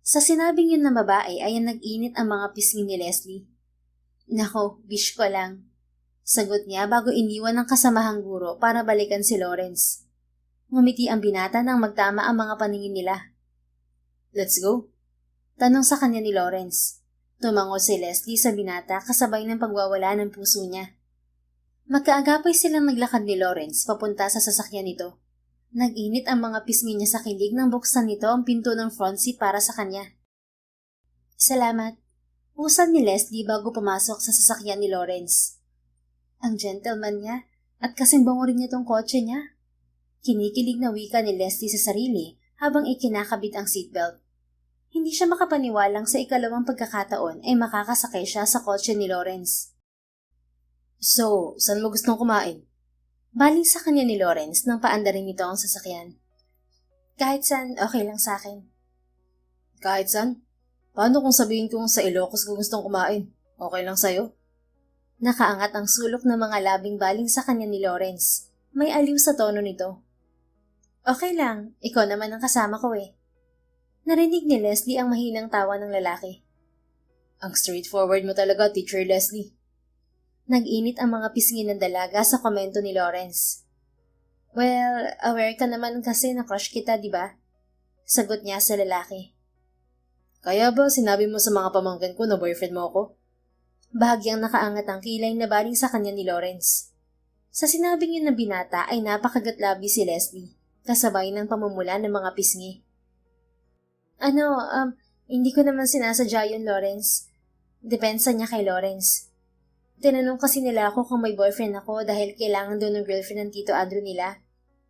Sa sinabing yun ng babae ay nag-init ang mga pisngi ni Leslie. Nako, wish ko lang. Sagot niya bago iniwan ng kasamahang guro para balikan si Lawrence. Ngumiti ang binata nang magtama ang mga paningin nila. Let's go. Tanong sa kanya ni Lawrence. Tumango si Leslie sa binata kasabay ng pagwawala ng puso niya. Magkaagapay silang naglakad ni Lawrence papunta sa sasakyan nito. Nag-init ang mga pisngi niya sa kilig nang buksan nito ang pinto ng front seat para sa kanya. Salamat. Usan ni Leslie bago pumasok sa sasakyan ni Lawrence. Ang gentleman niya at kasing bango rin niya tong kotse niya. Kinikilig na wika ni Leslie sa sarili habang ikinakabit ang seatbelt. Hindi siya makapaniwalang sa ikalawang pagkakataon ay makakasakay siya sa kotse ni Lawrence. So, saan mo gustong kumain? Baling sa kanya ni Lawrence nang paandarin nito ang sasakyan. Kahit saan, okay lang sa akin. Kahit saan? Paano kung sabihin kong sa Ilocos ko gustong kumain? Okay lang sa'yo? Nakaangat ang sulok ng mga labing baling sa kanya ni Lawrence. May aliw sa tono nito. Okay lang, ikaw naman ang kasama ko eh. Narinig ni Leslie ang mahinang tawa ng lalaki. Ang straightforward mo talaga, Teacher Leslie. Nag-init ang mga pisngi ng dalaga sa komento ni Lawrence. Well, aware ka naman kasi na crush kita, di ba? Sagot niya sa lalaki. Kaya ba sinabi mo sa mga pamangkin ko na boyfriend mo ako? Bahagyang nakaangat ang kilay na baling sa kanya ni Lawrence. Sa sinabing yun ng binata ay napakagatlabi si Leslie, kasabay ng pamumula ng mga pisngi. Hindi ko naman sinasadya yun, Lawrence. Depensa niya kay Lawrence. Tinanong kasi nila ako kung may boyfriend ako dahil kailangan doon ng girlfriend ng Tito Andrew nila.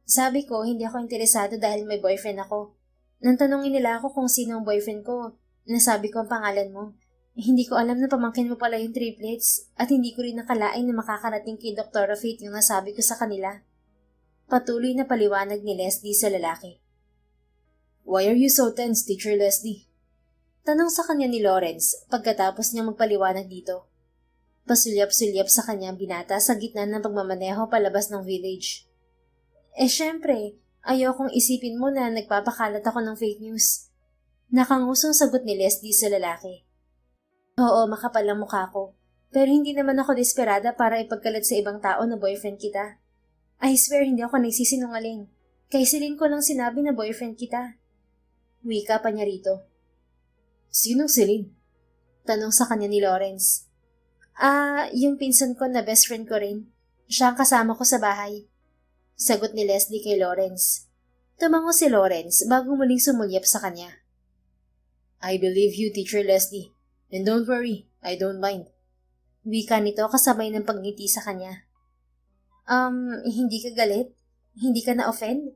Sabi ko, hindi ako interesado dahil may boyfriend ako. Nang tanongin nila ako kung sino ang boyfriend ko, nasabi ko ang pangalan mo. Hindi ko alam na pamangkin mo pala yung triplets at hindi ko rin nakalain na makakarating kay Dr. Faith yung nasabi ko sa kanila. Patuloy na paliwanag ni Leslie sa lalaki. Why are you so tense, Teacher Leslie? Tanong sa kanya ni Lawrence pagkatapos niya magpaliwanag dito. Pasulyap-sulyap sa kanya ang binata sa gitna ng pagmamaneho palabas ng village. Syempre, ayokong isipin mo na nagpapakalat ako ng fake news. Nakangusong sagot ni Leslie sa lalaki. Oo, makapal ang mukha ko. Pero hindi naman ako desperada para ipagkalat sa ibang tao na boyfriend kita. I swear hindi ako nagsisinungaling. Kay Celine ko lang sinabi na boyfriend kita. Wika pa niya rito. Sinong Celine? Tanong sa kanya ni Lawrence. Yung pinsan ko na best friend ko rin. Siya ang kasama ko sa bahay. Sagot ni Leslie kay Lawrence. Tumango si Lawrence bago muling sumulyap sa kanya. I believe you, Teacher Leslie. And don't worry, I don't mind. Wika nito kasabay ng pagngiti sa kanya. Hindi ka galit? Hindi ka na-offend?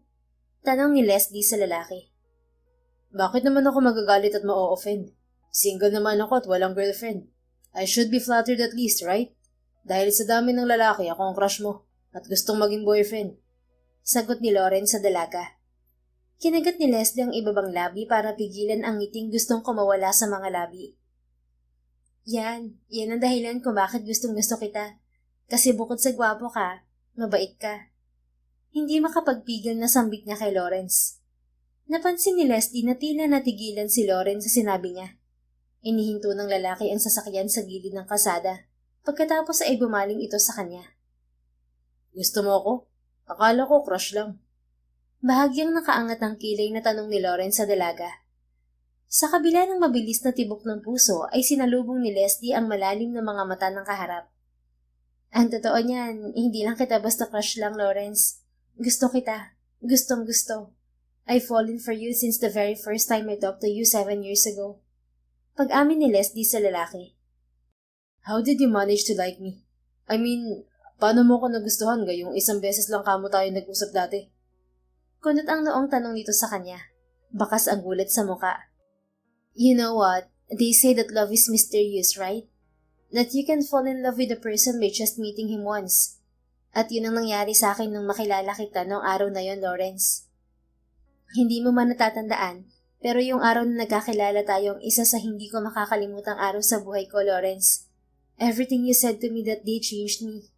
Tanong ni Leslie sa lalaki. Bakit naman ako magagalit at ma-offend? Single naman ako at walang girlfriend. I should be flattered at least, right? Dahil sa dami ng lalaki, ako ang crush mo at gustong maging boyfriend. Sagot ni Lawrence sa dalaga. Kinagat ni Leslie ang ibabang labi para pigilan ang ngiting gustong kumawala sa mga labi. Yan ang dahilan kung bakit gustong gusto kita. Kasi bukod sa gwapo ka, mabait ka. Hindi makapagpigil na sambit niya kay Lawrence. Napansin ni Leslie na tila natigilan si Lawrence sa sinabi niya. Inihinto ng lalaki ang sasakyan sa gilid ng kalsada. Pagkatapos ay bumaling ito sa kanya. Gusto mo ako? Akala ko crush lang. Bahagyang nakaangat ang kilay na tanong ni Lawrence sa dalaga. Sa kabila ng mabilis na tibok ng puso ay sinalubong ni Leslie ang malalim na mga mata ng kaharap. Ang totoo niyan, hindi lang kita basta crush lang, Lawrence. Gusto kita. Gustong gusto. I've fallen for you since the very first time I talked to you 7 years ago. Pag-amin ni Leslie sa lalaki. How did you manage to like me? I mean, paano mo ko nagustuhan gayong isang beses lang kamo tayo nag-usap dati? Kunot ang noong tanong nito sa kanya. Bakas ang gulat sa muka. You know what? They say that love is mysterious, right? That you can fall in love with a person by just meeting him once. At yun ang nangyari sa akin nung makilala kita noong araw na yon, Lawrence. Hindi mo man natatandaan, pero yung araw na nagkakilala tayo ang isa sa hindi ko makakalimutang araw sa buhay ko, Lawrence. Everything you said to me that day changed me.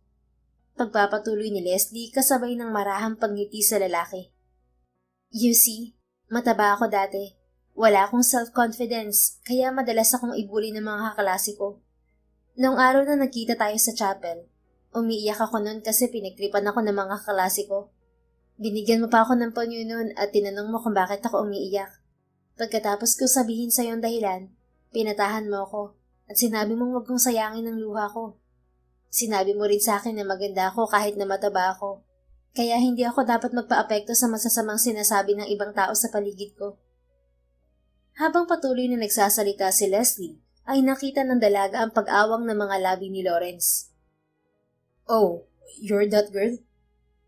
Pagpapatuloy ni Leslie kasabay ng marahang pagngiti sa lalaki. You see, mataba ako dati. Wala akong self-confidence, kaya madalas akong ibuli ng mga kaklase ko. Noong araw na nagkita tayo sa chapel, umiiyak ako noon kasi pinagtripan ako ng mga kaklase ko. Binigyan mo pa ako ng panyo noon at tinanong mo kung bakit ako umiiyak. Pagkatapos ko sabihin sa iyong dahilan, pinatahan mo ako at sinabi mong huwag kong sayangin ang luha ko. Sinabi mo rin sa akin na maganda ako kahit na mataba ako, kaya hindi ako dapat magpa-apekto sa masasamang sinasabi ng ibang tao sa paligid ko. Habang patuloy na nagsasalita si Leslie, ay nakita ng dalaga ang pag-awang ng mga labi ni Lawrence. Oh, you're that girl?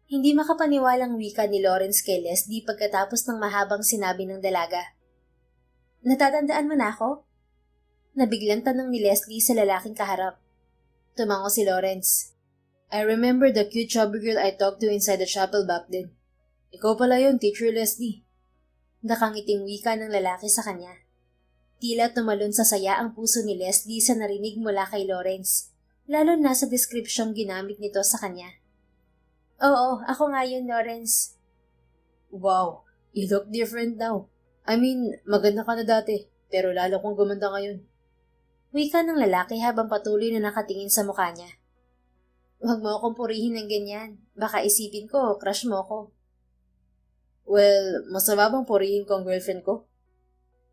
Hindi makapaniwalang wika ni Lawrence kay Leslie pagkatapos ng mahabang sinabi ng dalaga. Natatandaan mo na ako? Nabiglang tanong ni Leslie sa lalaking kaharap. Tumango si Lawrence. I remember the cute chubby girl I talked to inside the chapel back then. Ikaw pala yun, Teacher Leslie. Nakangiting wika ng lalaki sa kanya. Tila tumalon sa saya ang puso ni Leslie sa narinig mula kay Lawrence, lalo na sa description ginamit nito sa kanya. Oo, ako nga yun, Lawrence. Wow, you look different now. Maganda ka na dati, pero lalo kong gumanda ngayon. Wika ng lalaki habang patuloy na nakatingin sa mukha niya. Huwag mo akong purihin ng ganyan. Baka isipin ko, crush mo ko. Well, masama bang purihin ko ang girlfriend ko?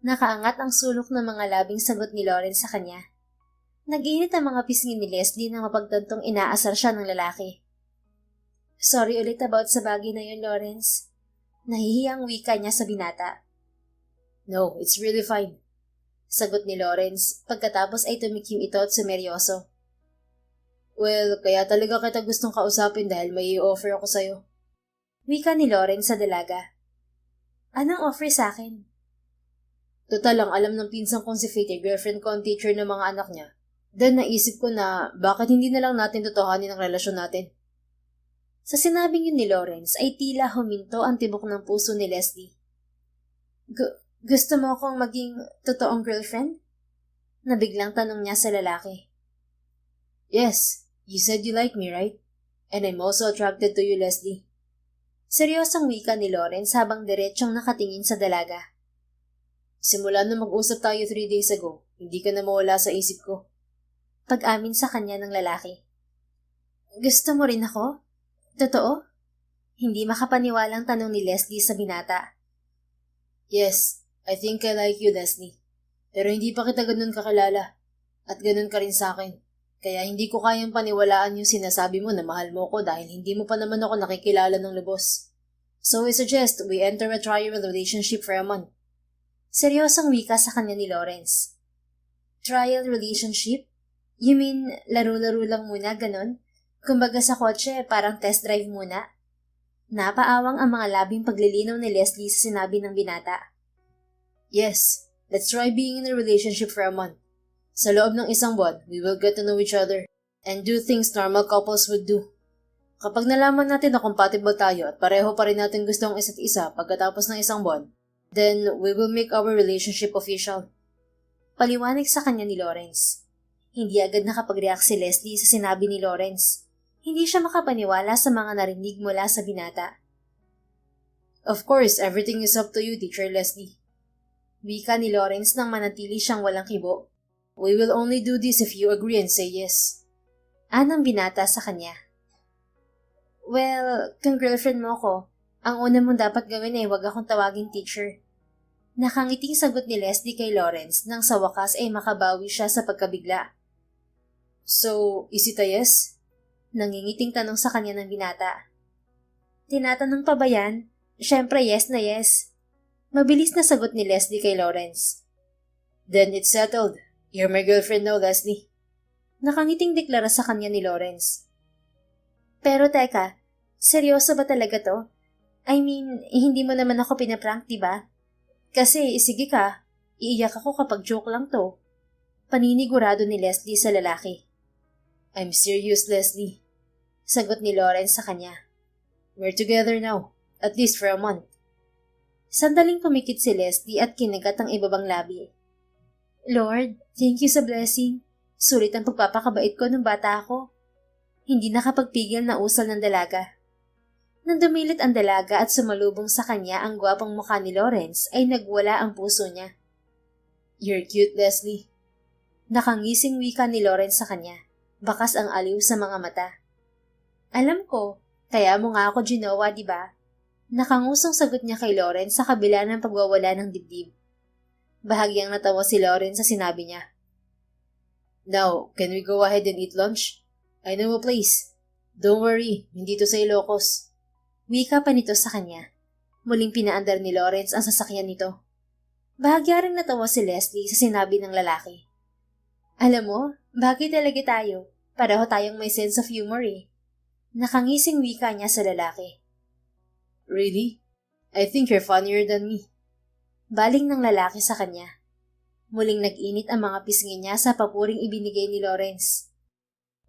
Nakaangat ang sulok ng mga labing sagot ni Lawrence sa kanya. Nag-init ang mga pisngi ni Leslie nang mapagtantong inaasar siya ng lalaki. Sorry ulit about sa bagay na yun, Lawrence. Nahihiyang wika niya sa binata. No, it's really fine. Sagot ni Lawrence, pagkatapos ay tumikim ito at sumeryoso. Well, kaya talaga kita gustong kausapin dahil may i-offer ako sa'yo. Wika ni Lawrence sa dalaga. Anong offer sa akin? Total lang alam ng pinsang kong si Faith, girlfriend ko ang teacher ng mga anak niya. Then naisip ko na bakit hindi na lang natin totohanin ang relasyon natin. Sa sinabing yun ni Lawrence ay tila huminto ang tibok ng puso ni Leslie. Gusto mo akong maging totoong girlfriend? Nabiglang tanong niya sa lalaki. Yes, you said you like me, right? And I'm also attracted to you, Leslie. Seryosong wika ni Lawrence habang diretsyong nakatingin sa dalaga. Simula na mag-usap tayo 3 days ago, hindi ka na mawala sa isip ko. Pag-amin sa kanya ng lalaki. Gusto mo rin ako? Totoo? Hindi makapaniwalang tanong ni Leslie sa binata. Yes, I think I like you, Leslie. Pero hindi pa kita ganun kakilala. At ganun ka rin sa akin. Kaya hindi ko kayang paniwalaan yung sinasabi mo na mahal mo ko dahil hindi mo pa naman ako nakikilala ng lubos. So I suggest we enter a trial relationship for a month. Seryosong wika sa kanya ni Lawrence. Trial relationship? You mean laro-laro lang muna, ganon? Kumbaga sa kotse, parang test drive muna? Napaawang ang mga labing paglilinaw ni Leslie sa sinabi ng binata. Yes, let's try being in a relationship for a month. Sa loob ng 1 buwan, we will get to know each other and do things normal couples would do. Kapag nalaman natin na compatible tayo at pareho pa rin natin gusto ang isa't isa pagkatapos ng 1 buwan, then we will make our relationship official. Paliwanag sa kanya ni Lawrence. Hindi agad nakapag-react si Leslie sa sinabi ni Lawrence. Hindi siya makapaniwala sa mga narinig mula sa binata. Of course, everything is up to you, Teacher Leslie. Wika ni Lawrence nang manatili siyang walang kibo. We will only do this if you agree and say yes. Anang binata sa kanya. Well, kung girlfriend mo ko, ang una mong dapat gawin ay huwag akong tawaging teacher. Nakangiting sagot ni Leslie kay Lawrence nang sa wakas ay makabawi siya sa pagkabigla. So, is it a yes? Nangingiting tanong sa kanya ng binata. Tinatanong pa ba yan? Syempre yes na yes. Mabilis na sagot ni Leslie kay Lawrence. Then it's settled. You're my girlfriend now, Leslie. Nakangiting deklara sa kanya ni Lawrence. Pero teka, seryoso ba talaga to? I mean, hindi mo naman ako pinaprank, diba? Kasi, sige ka, iiyak ako kapag joke lang to. Paninigurado ni Leslie sa lalaki. I'm serious, Leslie. Sagot ni Lawrence sa kanya. We're together now, at least for a month. Sandaling pumikit si Leslie at kinagat ang ibabang labi. Lord, thank you sa blessing. Sulit ang pagpapakabait ko nung bata ako. Hindi nakapagpigil na usal ng dalaga. Nang dumilit ang dalaga at sumalubong sa kanya ang gwapong mukha ni Lawrence ay nagwala ang puso niya. You're cute, Leslie. Nakangising wika ni Lawrence sa kanya. Bakas ang aliw sa mga mata. Alam ko, kaya mo nga ako ginawa, di ba? Nakangusong sagot niya kay Lawrence sa kabila ng pagwawala ng dibdib. Bahagyang natawa si Lawrence sa sinabi niya. Now, can we go ahead and eat lunch? I know a place. Don't worry, hindi to sa Ilocos. Wika pa nito sa kanya. Muling pinaandar ni Lawrence ang sasakyan nito. Bahagya ring natawa si Leslie sa sinabi ng lalaki. Alam mo, bagay talaga tayo. Pareho tayong may sense of humor eh. Nakangising wika niya sa lalaki. Really? I think you're funnier than me. Baling ng lalaki sa kanya. Muling nag-init ang mga pisngi niya sa papuring ibinigay ni Lawrence.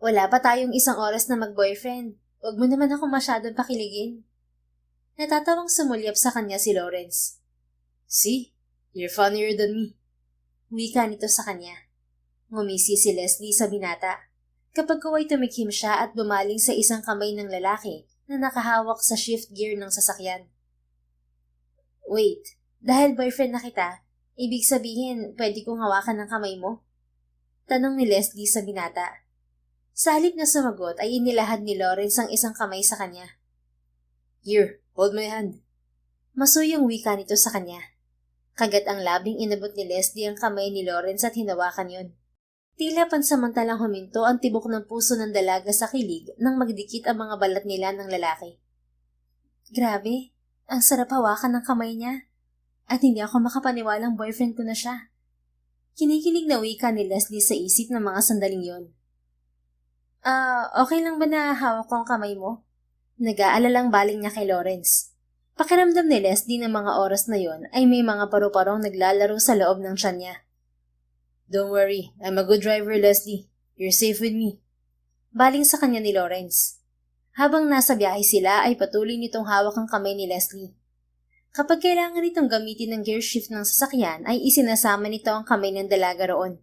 Wala pa tayong 1 oras na mag-boyfriend. Huwag mo naman ako masyadong pakiligin. Natatawang sumulyap sa kanya si Lawrence. See? You're funnier than me. Wika nito sa kanya. Ngumisi si Leslie sa binata. Kapag kaway tumikim siya at bumaling sa isang kamay ng lalaki na nakahawak sa shift gear ng sasakyan. Wait, Dahil boyfriend na kita, ibig sabihin pwede kong hawakan ng kamay mo? Tanong ni Leslie sa binata. Sa halip na sumagot ay inilahad ni Lawrence ang isang kamay sa kanya. Here, hold my hand. Masuyong wika nito sa kanya. Kagat ang labing inabot ni Leslie ang kamay ni Lawrence at hinawakan yon. Tila pansamantalang huminto ang tibok ng puso ng dalaga sa kilig nang magdikit ang mga balat nila ng lalaki. Grabe, ang sarap hawakan ng kamay niya. At hindi ako makapaniwalang boyfriend ko na siya. Kinikilig na wika ni Leslie sa isip ng mga sandaling yon. Okay lang ba na hawak ko ang kamay mo? Nag-aalalang baling niya kay Lawrence. Pakiramdam ni Leslie ng mga oras na yon ay may mga paru-parong naglalaro sa loob ng tiyan niya. Don't worry, I'm a good driver, Leslie. You're safe with me. Baling sa kanya ni Lawrence. Habang nasa biyahe sila ay patuloy nitong hawak ang kamay ni Leslie. Kapag kailangan nitong gamitin ng gear shift ng sasakyan ay isinasama nito ang kamay ng dalaga roon.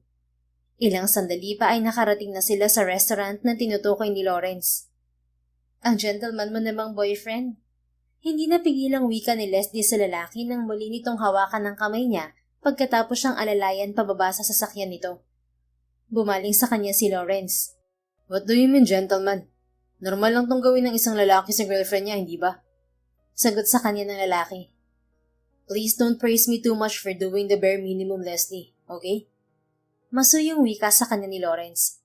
Ilang sandali pa ay nakarating na sila sa restaurant na tinutukoy ni Lawrence. Ang gentleman mo namang boyfriend. Hindi napigilang wika ni Leslie sa lalaki nang muli nitong hawakan ng kamay niya pagkatapos siyang alalayan pababa sa sasakyan nito. Bumaling sa kanya si Lawrence. What do you mean, gentleman? Normal lang tong gawin ng isang lalaki sa girlfriend niya, hindi ba? Sagot sa kanya ng lalaki. Please don't praise me too much for doing the bare minimum, Leslie, okay? Masuyong wika sa kanya ni Lawrence.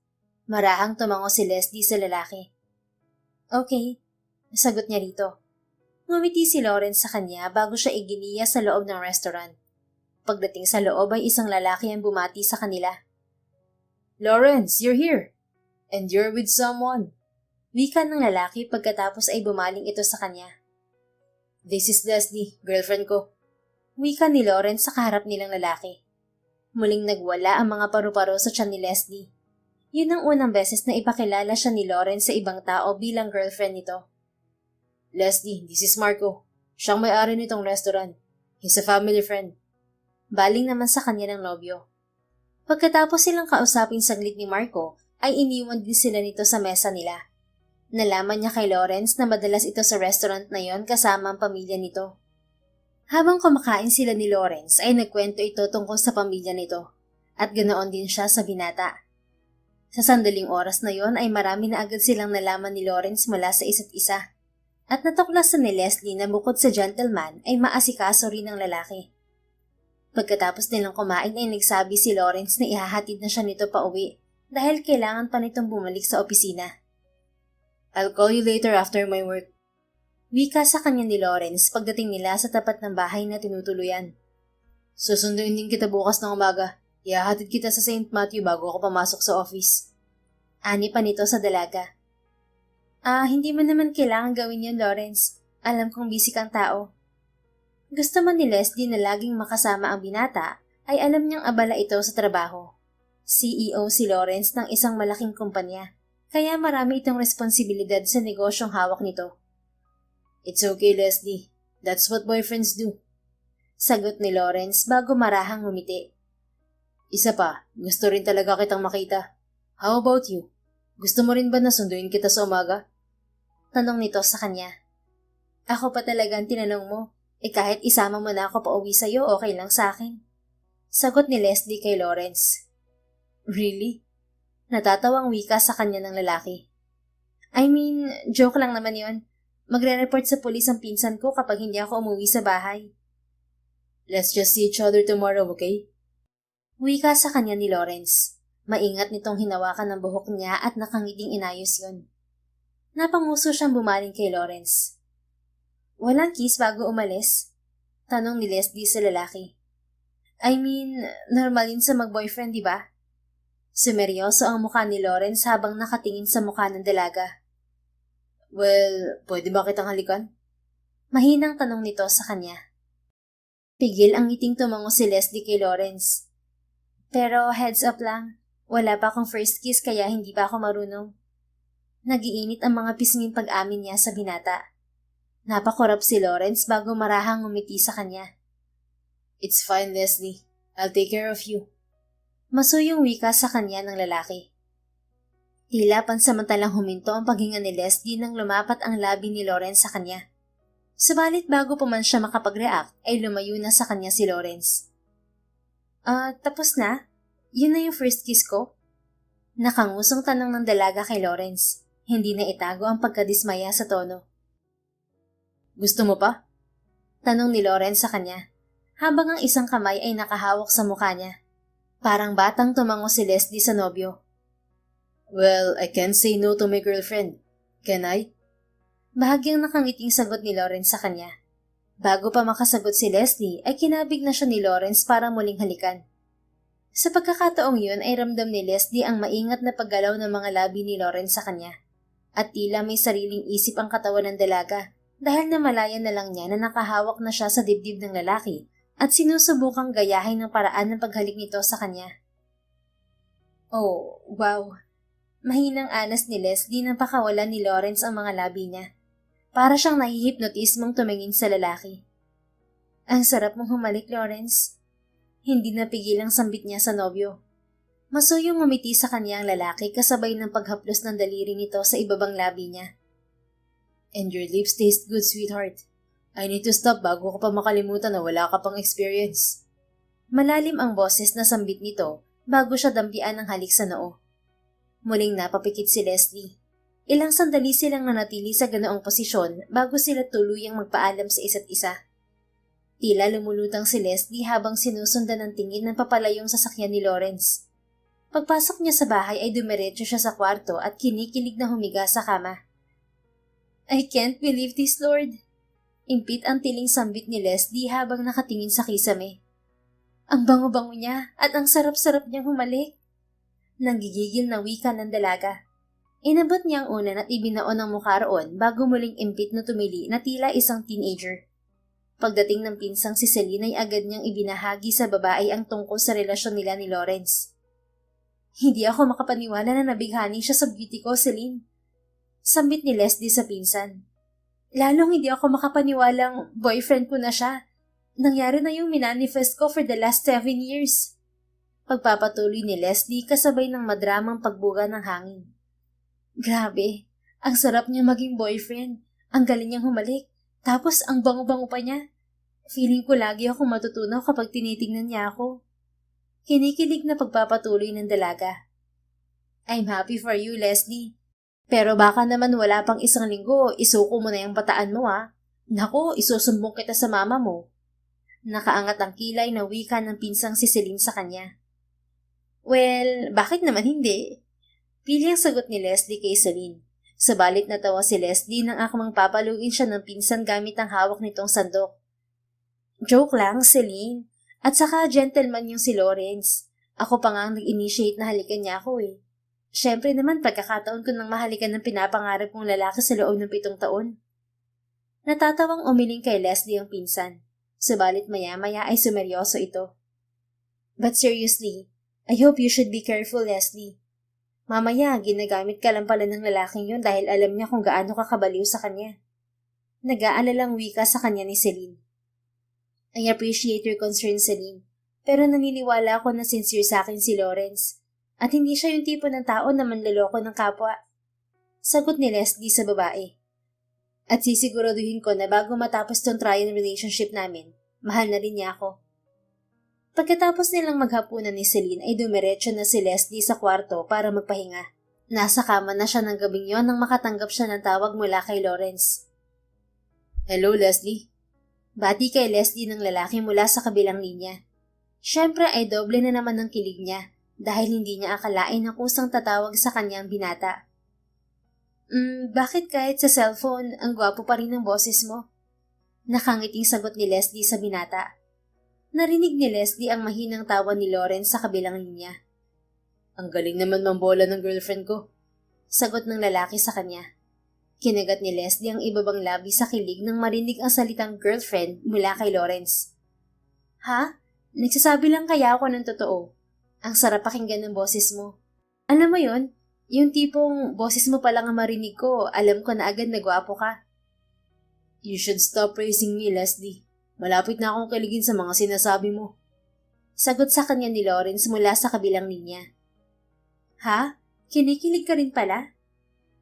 Marahang tumango si Leslie sa lalaki. Okay, sagot niya rito. Ngumiti si Lawrence sa kanya bago siya iginiya sa loob ng restaurant. Pagdating sa loob ay isang lalaki ang bumati sa kanila. Lawrence, you're here! And you're with someone. Wika ng lalaki pagkatapos ay bumaling ito sa kanya. This is Leslie, girlfriend ko. Wika ni Lawrence sa kaharap nilang lalaki. Muling nagwala ang mga paru-paro sa tiyan ni Leslie. Yun ang unang beses na ipakilala siya ni Lawrence sa ibang tao bilang girlfriend nito. Leslie, this is Marco. Siyang may-ari nitong restaurant. He's a family friend. Baling naman sa kanya ng nobyo. Pagkatapos silang kausapin saglit ni Marco, ay iniwan din sila nito sa mesa nila. Nalaman niya kay Lawrence na madalas ito sa restaurant na yon kasama ang pamilya nito. Habang kumakain sila ni Lawrence ay nagkwento ito tungkol sa pamilya nito at ganoon din siya sa binata. Sa sandaling oras na yon ay marami na agad silang nalaman ni Lawrence mula sa isa't isa at natuklasan ni Leslie na bukod sa gentleman ay maasikaso rin ng lalaki. Pagkatapos nilang kumain ay nagsabi si Lawrence na ihahatid na siya nito pa uwi dahil kailangan pa nitong bumalik sa opisina. I'll call you later after my work. Wika sa kanya ni Lawrence pagdating nila sa tapat ng bahay na tinutuluyan. Susunduin din kita bukas ng umaga. Ihahatid kita sa St. Matthew bago ako pumasok sa office. Ani pa nito sa dalaga. Hindi mo naman kailangan gawin yun, Lawrence. Alam kong busy kang tao. Gusto man ni Leslie na laging makasama ang binata, ay alam niyang abala ito sa trabaho. CEO si Lawrence ng isang malaking kumpanya, kaya marami itong responsibilidad sa negosyong hawak nito. It's okay, Leslie. That's what boyfriends do. Sagot ni Lawrence bago marahang ngumiti. Isa pa, gusto rin talaga kitang makita. How about you? Gusto mo rin ba na sunduin kita sa umaga? Tanong nito sa kanya. Ako pa talagang tinanong mo. Kahit isama mo na ako pa uwi sa'yo, okay lang sa akin. Sagot ni Leslie kay Lawrence. Really? Natatawang wika sa kanya ng lalaki. I mean, joke lang naman yon. Magre-report sa pulis ang pinsan ko kapag hindi ako umuwi sa bahay. Let's just see each other tomorrow, okay? Wika sa kanya ni Lawrence. Maingat nitong hinawakan ng buhok niya at nakangiting inayos yon. Napanguso siyang bumaling kay Lawrence. Walang kiss bago umalis? Tanong ni Leslie sa lalaki. I mean, normal yun sa mag-boyfriend, di ba? Sumeryoso ang mukha ni Lawrence habang nakatingin sa mukha ng dalaga. Well, pwede ba kitang halikan? Mahinang tanong nito sa kanya. Pigil ang ngiting tumango si Leslie kay Lawrence. Pero heads up lang, wala pa akong first kiss kaya hindi pa ako marunong. Nagiinit ang mga pisnging pag-amin niya sa binata. Napakurap si Lawrence bago marahang ngumiti sa kanya. It's fine, Leslie. I'll take care of you. Masuyong wika sa kanya ng lalaki. Tila pansamantalang huminto ang paghinga ni Leslie nang lumapat ang labi ni Lawrence sa kanya. Subalit bago pa man siya makapag-react ay lumayo na sa kanya si Lawrence. Tapos na? Yun na yung first kiss ko? Nakangusong tanong ng dalaga kay Lawrence. Hindi na itago ang pagkadismaya sa tono. Gusto mo pa? Tanong ni Lawrence sa kanya, habang ang isang kamay ay nakahawak sa mukha niya. Parang batang tumango si Leslie sa nobyo. Well, I can't say no to my girlfriend. Can I? Bahagyang nakangiting sagot ni Lawrence sa kanya. Bago pa makasagot si Leslie ay kinabig na siya ni Lawrence para muling halikan. Sa pagkakataong yun ay ramdam ni Leslie ang maingat na paggalaw ng mga labi ni Lawrence sa kanya. At tila may sariling isip ang katawan ng dalaga dahil namalayan na lang niya na nakahawak na siya sa dibdib ng lalaki at sinusubukang gayahin ng paraan ng paghalik nito sa kanya. Oh, wow! Mahinang anas ni Leslie nang pakawalan ni Lawrence ang mga labi niya. Para siyang nahihipnotismong tumingin sa lalaki. Ang sarap mong humalik, Lawrence. Hindi napigil ang sambit niya sa nobyo. Masuyong ngumiti sa kanya ang lalaki kasabay ng paghaplos ng daliri nito sa ibabang labi niya. And your lips taste good, sweetheart. I need to stop bago ko pa makalimutan na wala ka pang experience. Malalim ang boses na sambit nito bago siya dampian ng halik sa noo. Muling napapikit si Leslie. Ilang sandali silang nanatili sa ganoong posisyon bago sila tuluyang magpaalam sa isa't isa. Tila lumulutang si Leslie habang sinusundan ng tingin ng papalayong sasakyan ni Lawrence. Pagpasok niya sa bahay ay dumiretso siya sa kwarto at kinikilig na humiga sa kama. I can't believe this, Lord. Impit ang tiling sambit ni Leslie habang nakatingin sa kisame. Ang bango-bango niya at ang sarap-sarap niyang humalik. Nanggigigil na wika ng dalaga. Inabot niya ang unan at ibinaon ang mukha roon bago muling impit na tumili na tila isang teenager. Pagdating ng pinsang si Celine ay agad niyang ibinahagi sa babae ang tungkol sa relasyon nila ni Lawrence. Hindi ako makapaniwala na nabighani siya sa beauty ko, Celine. Sambit ni Leslie sa pinsan. Lalong hindi ako makapaniwalang boyfriend ko na siya. Nangyari na yung minanifest ko for the last 7 years. Pagpapatuloy ni Leslie kasabay ng madramang pagbuga ng hangin. Grabe, ang sarap niya maging boyfriend. Ang galing niyang humalik. Tapos ang bango-bango pa niya. Feeling ko lagi ako matutunaw kapag tinitingnan niya ako. Kinikilig na pagpapatuloy ng dalaga. I'm happy for you, Leslie. Pero baka naman wala pang isang linggo, isuko mo na yung bataan mo ah. Naku, isusumbong kita sa mama mo. Nakaangat ang kilay na wika ng pinsang si Celine sa kanya. Well, bakit naman hindi? Pili ang sagot ni Leslie kay Celine. Sabalit natawa si Leslie nang akmang papaluin siya ng pinsan gamit ang hawak nitong sandok. Joke lang, Celine. At saka gentleman yung si Lawrence. Ako pa nga ang nag-initiate na halikan niya ako eh. Siyempre naman pagkakataon ko nang mahalikan ng pinapangarap kong lalaki sa loob ng 7 taon. Natatawang umiling kay Leslie ang pinsan. Subalit maya-maya ay sumeryoso ito. But seriously, I hope you should be careful, Leslie. Mamaya, ginagamit ka lang pala ng lalaking yun dahil alam niya kung gaano ka kabaliw sa kanya. Nag-aalalang wika sa kanya ni Celine. I appreciate your concern, Celine, pero naniniwala ako na sincere sa akin si Lawrence at hindi siya yung tipo ng tao na manloloko ng kapwa. Sagot ni Leslie sa babae. At sisiguraduhin ko na bago matapos tong trial relationship namin, mahal na rin niya ako. Pagkatapos nilang maghapunan ni Celine ay dumiretso na si Leslie sa kwarto para magpahinga. Nasa kama na siya ng gabing yon nang makatanggap siya ng tawag mula kay Lawrence. Hello, Leslie. Bati kay Leslie ng lalaki mula sa kabilang linya. Siyempre ay doble na naman ang kilig niya dahil hindi niya akalain na kusang tatawag sa kanyang binata. Bakit kahit sa cellphone ang gwapo pa rin ang boses mo? Nakangiting sagot ni Leslie sa binata. Narinig ni Leslie ang mahinang tawa ni Lawrence sa kabilang linya. Ang galing naman mambola ng girlfriend ko. Sagot ng lalaki sa kanya. Kinagat ni Leslie ang ibabang labi sa kilig nang marinig ang salitang girlfriend mula kay Lawrence. Ha? Nagsasabi lang kaya ako ng totoo. Ang sarap pakinggan ng boses mo. Alam mo yon? Yung tipong boses mo pa lang ang marinig ko, alam ko na agad na gwapo ka. You should stop praising me, Leslie. Malapit na akong kiligin sa mga sinasabi mo. Sagot sa kanya ni Lawrence mula sa kabilang linya. Ha? Kinikilig ka rin pala?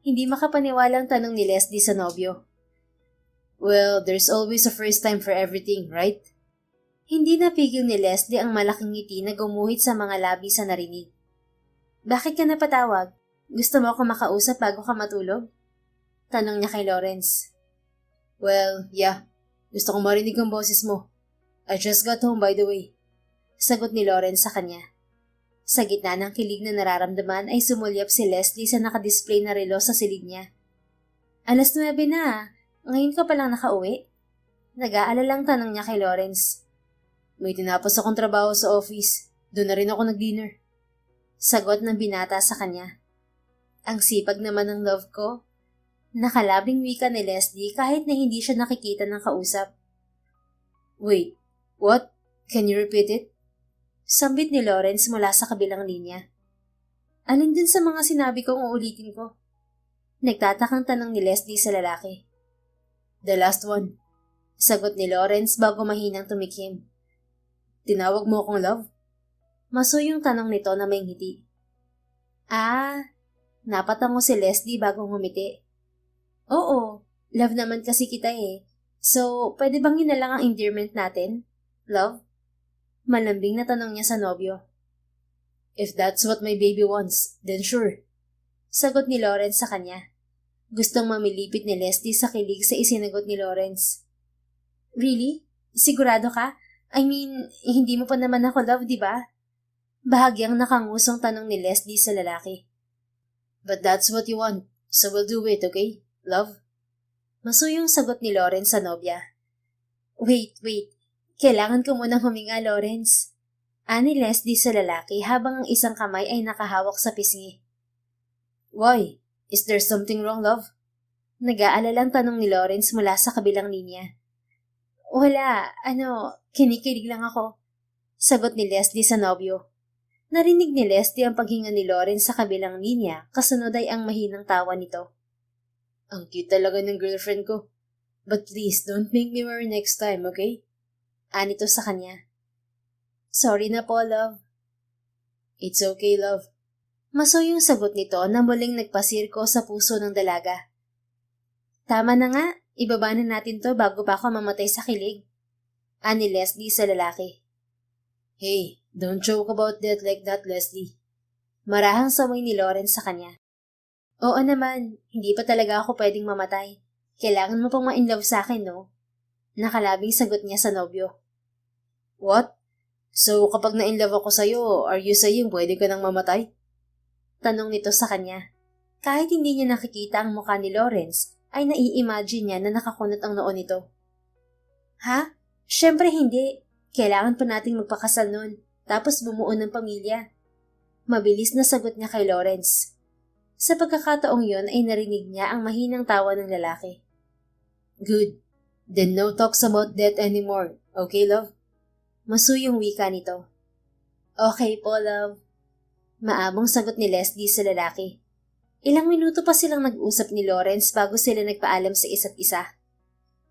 Hindi makapaniwalang tanong ni Leslie sa nobyo. Well, there's always a first time for everything, right? Hindi napigil ni Leslie ang malaking ngiti na gumuhit sa mga labi sa narinig. Bakit ka napatawag? Gusto mo ako makausap bago ka matulog? Tanong niya kay Lawrence. Well, yeah. Gusto kong marinig ang boses mo. I just got home, by the way. Sagot ni Lawrence sa kanya. Sa gitna ng kilig na nararamdaman ay sumulyap si Leslie sa nakadisplay na relo sa silid niya. 9:00 na. Ngayon ka palang nakauwi? Nag-aalalang tanong niya kay Lawrence. May tinapos akong trabaho sa office. Doon na rin ako nag-dinner. Sagot ng binata sa kanya. Ang sipag naman ng love ko. Nakalabing wika ni Leslie kahit na hindi siya nakikita ng kausap. Wait, what? Can you repeat it? Sambit ni Lawrence mula sa kabilang linya. Alin din sa mga sinabi kong uulitin ko? Nagtatakang tanong ni Leslie sa lalaki. The last one. Sagot ni Lawrence bago mahinang tumikim. Tinawag mo akong love? Maso yung tanong nito na may ngiti. Napatango si Leslie bago ngumiti. Oo, love naman kasi kita eh. So, pwede bang yun na lang ang endearment natin? Love? Malambing na tanong niya sa nobyo. If that's what my baby wants, then sure. Sagot ni Lawrence sa kanya. Gustong mamilipit ni Leslie sa kilig sa isinagot ni Lawrence. Really? Sigurado ka? I mean, hindi mo pa naman ako love, di ba? Bahagyang nakangusong tanong ni Leslie sa lalaki. But that's what you want, so we'll do it, okay? Love? Masuyong sagot ni Lawrence sa nobya. Wait. Kailangan ko munang huminga, Lawrence. Ani Leslie sa lalaki habang ang isang kamay ay nakahawak sa pisngi. Why? Is there something wrong, love? Nag-aalalang tanong ni Lawrence mula sa kabilang linya. Wala, kinikilig lang ako. Sagot ni Leslie sa nobyo. Narinig ni Leslie ang paghinga ni Lawrence sa kabilang linya, kasunod ay ang mahinang tawa nito. Ang cute talaga ng girlfriend ko. But please, don't make me worry next time, okay? Anito sa kanya. Sorry na po, love. It's okay, love. Maso yung sagot nito na muling nagpasirko sa puso ng dalaga. Tama na nga, ibaba na natin to bago pa ako mamatay sa kilig. Ani Leslie sa lalaki. Hey, don't joke about that like that, Leslie. Marahang samay ni Lawrence sa kanya. Oo naman, hindi pa talaga ako pwedeng mamatay. Kailangan mo pang ma-inlove sa akin, no? Nakalabing sagot niya sa nobyo. What? So kapag na-inlove ako sa'yo, are you saying pwede ka nang mamatay? Tanong nito sa kanya. Kahit hindi niya nakikita ang mukha ni Lawrence, ay nai-imagine niya na nakakunot ang noo nito. Ha? Siyempre hindi. Kailangan pa nating magpakasal nun, tapos bumuo ng pamilya. Mabilis na sagot niya kay Lawrence. Sa pagkakataong yon ay narinig niya ang mahinang tawa ng lalaki. Good. Then no talks about that anymore. Okay, love? Masuyong wika nito. Okay po, love. Maamong sagot ni Leslie sa lalaki. Ilang minuto pa silang nag-usap ni Lawrence bago sila nagpaalam sa isa't isa.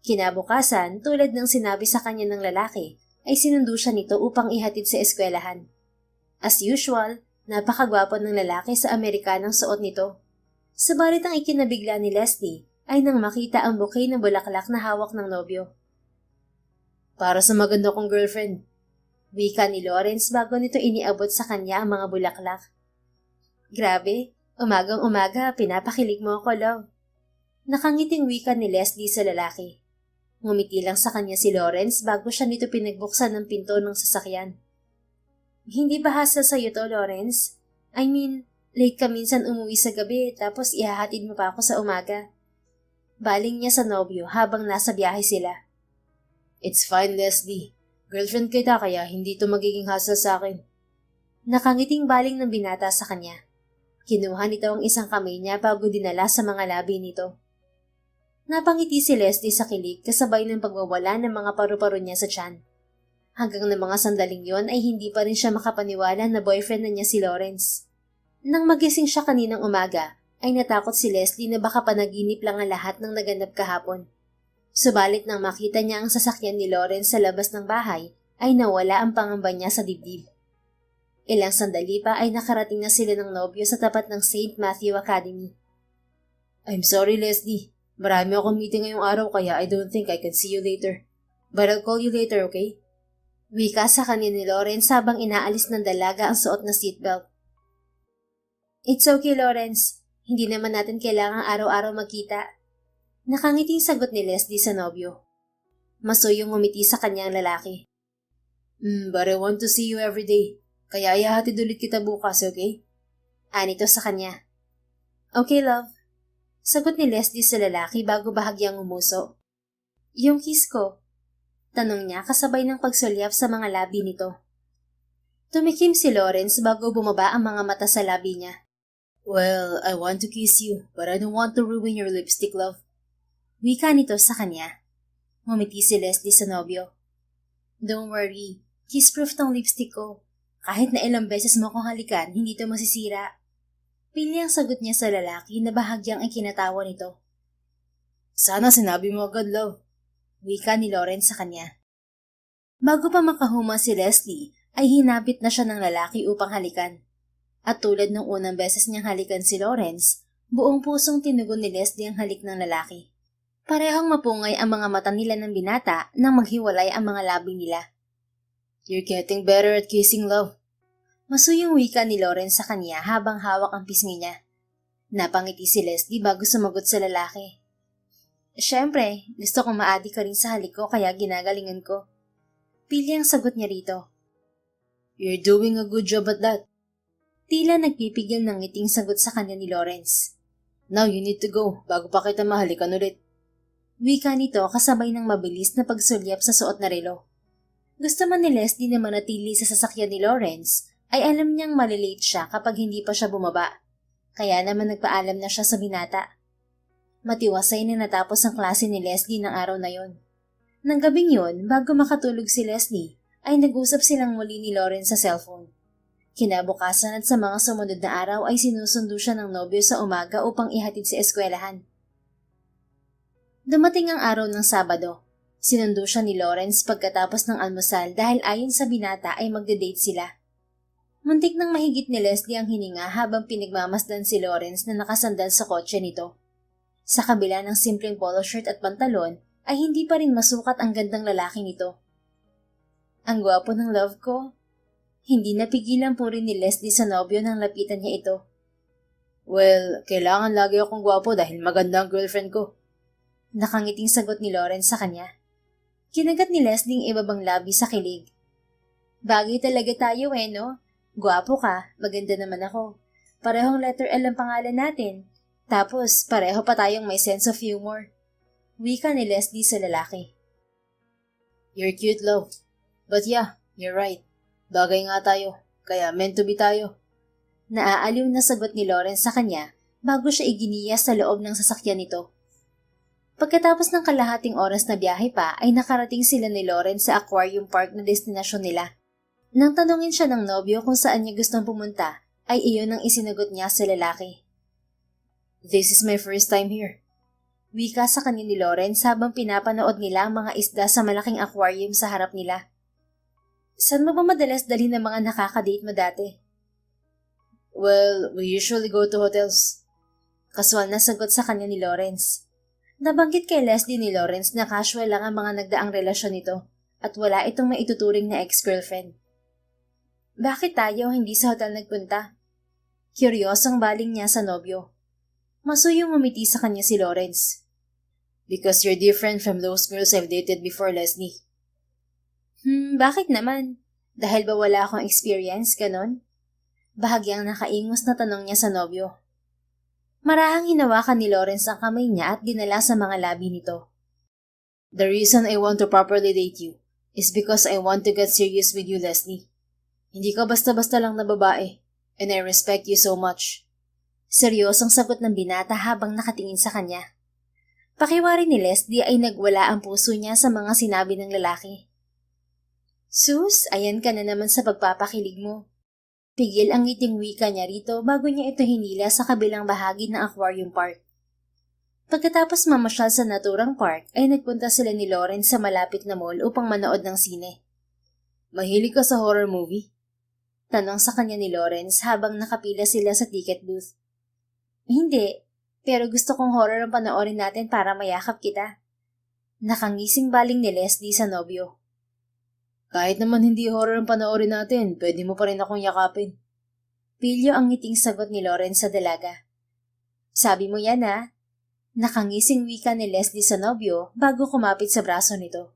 Kinabukasan, tulad ng sinabi sa kanya ng lalaki, ay sinundo siya nito upang ihatid sa eskwelahan. As usual, napakagwapo ng lalaki sa Amerikanang suot nito. Sabalit ang ikinabigla ni Leslie ay nang makita ang bouquet ng bulaklak na hawak ng nobyo. Para sa maganda kong girlfriend. Wika ni Lawrence bago nito iniabot sa kanya ang mga bulaklak. Grabe, umagang-umaga pinapakilig mo ako, love. Nakangiting wika ni Leslie sa lalaki. Ngumiti lang sa kanya si Lawrence bago siya nito pinagbuksan ng pinto ng sasakyan. Hindi ba hassle sa'yo to, Lawrence? I mean, late ka minsan umuwi sa gabi tapos ihahatid mo pa ako sa umaga. Baling niya sa nobyo habang nasa biyahe sila. It's fine, Leslie. Girlfriend kita kaya hindi to magiging hassle sa akin. Nakangiting baling ng binata sa kanya. Kinuha nito ang isang kamay niya bago dinala sa mga labi nito. Napangiti si Leslie sa kilig kasabay ng pagwawala ng mga paru-paro niya sa tiyan. Hanggang na mga sandaling yon ay hindi pa rin siya makapaniwala na boyfriend na niya si Lawrence. Nang magising siya kaninang umaga, ay natakot si Leslie na baka panaginip lang ang lahat ng naganap kahapon. Subalit nang makita niya ang sasakyan ni Lawrence sa labas ng bahay, ay nawala ang pangamba niya sa dibdib. Ilang sandali pa ay nakarating na sila ng nobyo sa tapat ng St. Matthew Academy. I'm sorry, Leslie. Marami akong meeting ngayong araw kaya I don't think I can see you later. But I'll call you later, okay? Wika sa kanya ni Lawrence habang inaalis ng dalaga ang suot na seatbelt. It's okay, Lawrence. Hindi naman natin kailangang araw-araw magkita. Nakangiting sagot ni Leslie sa nobyo. Masuyong ngumiti sa kanyang lalaki. But I want to see you every day. Kaya ihahatid ulit kita bukas, okay? Anito sa kanya. Okay, love. Sagot ni Leslie sa lalaki bago bahagyang umuso. Yung kiss ko? Tanong niya kasabay ng pagsulyap sa mga labi nito. Tumikim si Lawrence bago bumaba ang mga mata sa labi niya. Well, I want to kiss you, but I don't want to ruin your lipstick, love. Wika nito sa kanya. Ngumiti si Leslie sa nobyo. Don't worry, kiss-proof tong lipstick ko. Kahit na ilang beses mo kong halikan, hindi to masisira. Pili ang sagot niya sa lalaki na bahagyang ikinatawa nito. Sana sinabi mo agad, love. Wika ni Lawrence sa kanya. Bago pa makahuma si Leslie, ay hinapit na siya ng lalaki upang halikan. At tulad ng unang beses niyang halikan si Lawrence, buong pusong tinugon ni Leslie ang halik ng lalaki. Parehong mapungay ang mga mata nila ng binata nang maghiwalay ang mga labi nila. You're getting better at kissing, love. Masuyong wika ni Lawrence sa kanya habang hawak ang pisngi niya. Napangiti si Leslie bago sumagot sa lalaki. Siyempre, gusto kong maadi ka rin sa halik ko kaya ginagalingan ko. Pili ang sagot niya rito. You're doing a good job at that. Tila nagpipigil ng ngiting sagot sa kanya ni Lawrence. Now you need to go bago pa kita mahalikan ulit. Wika nito kasabay ng mabilis na pagsulyap sa suot na relo. Gusto man ni Leslie na manatili sa sasakyan ni Lawrence, ay alam niyang malilate siya kapag hindi pa siya bumaba. Kaya naman nagpaalam na siya sa binata. Matiwasay na natapos ang klase ni Leslie ng araw na yon. Nang gabing yon, bago makatulog si Leslie, ay nag-usap silang muli ni Lawrence sa cellphone. Kinabukasan at sa mga sumunod na araw ay sinusundo siya ng nobyo sa umaga upang ihatid sa eskwelahan. Dumating ang araw ng Sabado. Sinundo siya ni Lawrence pagkatapos ng almusal dahil ayon sa binata ay magde-date sila. Muntik nang mahigit ni Leslie ang hininga habang pinagmamasdan si Lawrence na nakasandal sa kotse nito. Sa kabila ng simpleng polo shirt at pantalon, ay hindi pa rin masukat ang gandang lalaki nito. Ang gwapo ng love ko. Hindi napigilan po rin ni Leslie sa nobyo nang lapitan niya ito. Well, kailangan lagi akong gwapo dahil maganda ang girlfriend ko. Nakangiting sagot ni Lawrence sa kanya. Kinagat ni Leslie ang ibabang labi sa kilig. Bagay talaga tayo no? Gwapo ka, maganda naman ako. Parehong letter L ang pangalan natin. Tapos, pareho pa tayong may sense of humor. Wika ni Leslie sa lalaki. You're cute, love. But yeah, you're right. Bagay nga tayo, kaya meant to be tayo. Naaaliw na sagot ni Lawrence sa kanya bago siya iginiya sa loob ng sasakyan nito. Pagkatapos ng kalahating oras na biyahe pa ay nakarating sila ni Lawrence sa aquarium park na destinasyon nila. Nang tanungin siya ng nobyo kung saan niya gustong pumunta, ay iyon ang isinagot niya sa lalaki. This is my first time here. Wika sa kanya ni Lawrence habang pinapanood nila ang mga isda sa malaking aquarium sa harap nila. Saan mo ba madalas dalhin ng mga nakakadate mo dati? Well, we usually go to hotels. Kaswal na sagot sa kanya ni Lawrence. Nabanggit kay Leslie ni Lawrence na casual lang ang mga nagdaang relasyon nito at wala itong maituturing na ex-girlfriend. Bakit tayo hindi sa hotel nagpunta? Kuryosong baling niya sa nobyo. Masuyong umiti sa kanya si Lawrence. Because you're different from those girls I've dated before, Leslie. Bakit naman? Dahil ba wala akong experience, ganon? Bahagyang nakaingos na tanong niya sa nobyo. Marahang hinawakan ni Lawrence ang kamay niya at dinala sa mga labi nito. The reason I want to properly date you is because I want to get serious with you, Leslie. Hindi ka basta-basta lang na babae, and I respect you so much. Seryosong sagot ng binata habang nakatingin sa kanya. Pakiwari ni Leslie ay nagwala ang puso niya sa mga sinabi ng lalaki. Sus, ayan ka na naman sa pagpapakilig mo. Pigil ang ngiting wika niya rito bago niya ito hinila sa kabilang bahagi ng aquarium park. Pagkatapos mamasyal sa naturang park ay nagpunta sila ni Lawrence sa malapit na mall upang manood ng sine. Mahilig ka sa horror movie? Tanong sa kanya ni Lawrence habang nakapila sila sa ticket booth. Hindi, Pero gusto kong horror ang panoorin natin para mayakap kita. Nakangising baling ni Leslie sa nobyo. Kahit naman hindi horror ang panoorin natin, pwede mo pa rin akong yakapin. Pilyo ang ngiting sagot ni Lawrence sa dalaga. Sabi mo yan ha? Nakangising wika ni Leslie sa nobyo bago kumapit sa braso nito.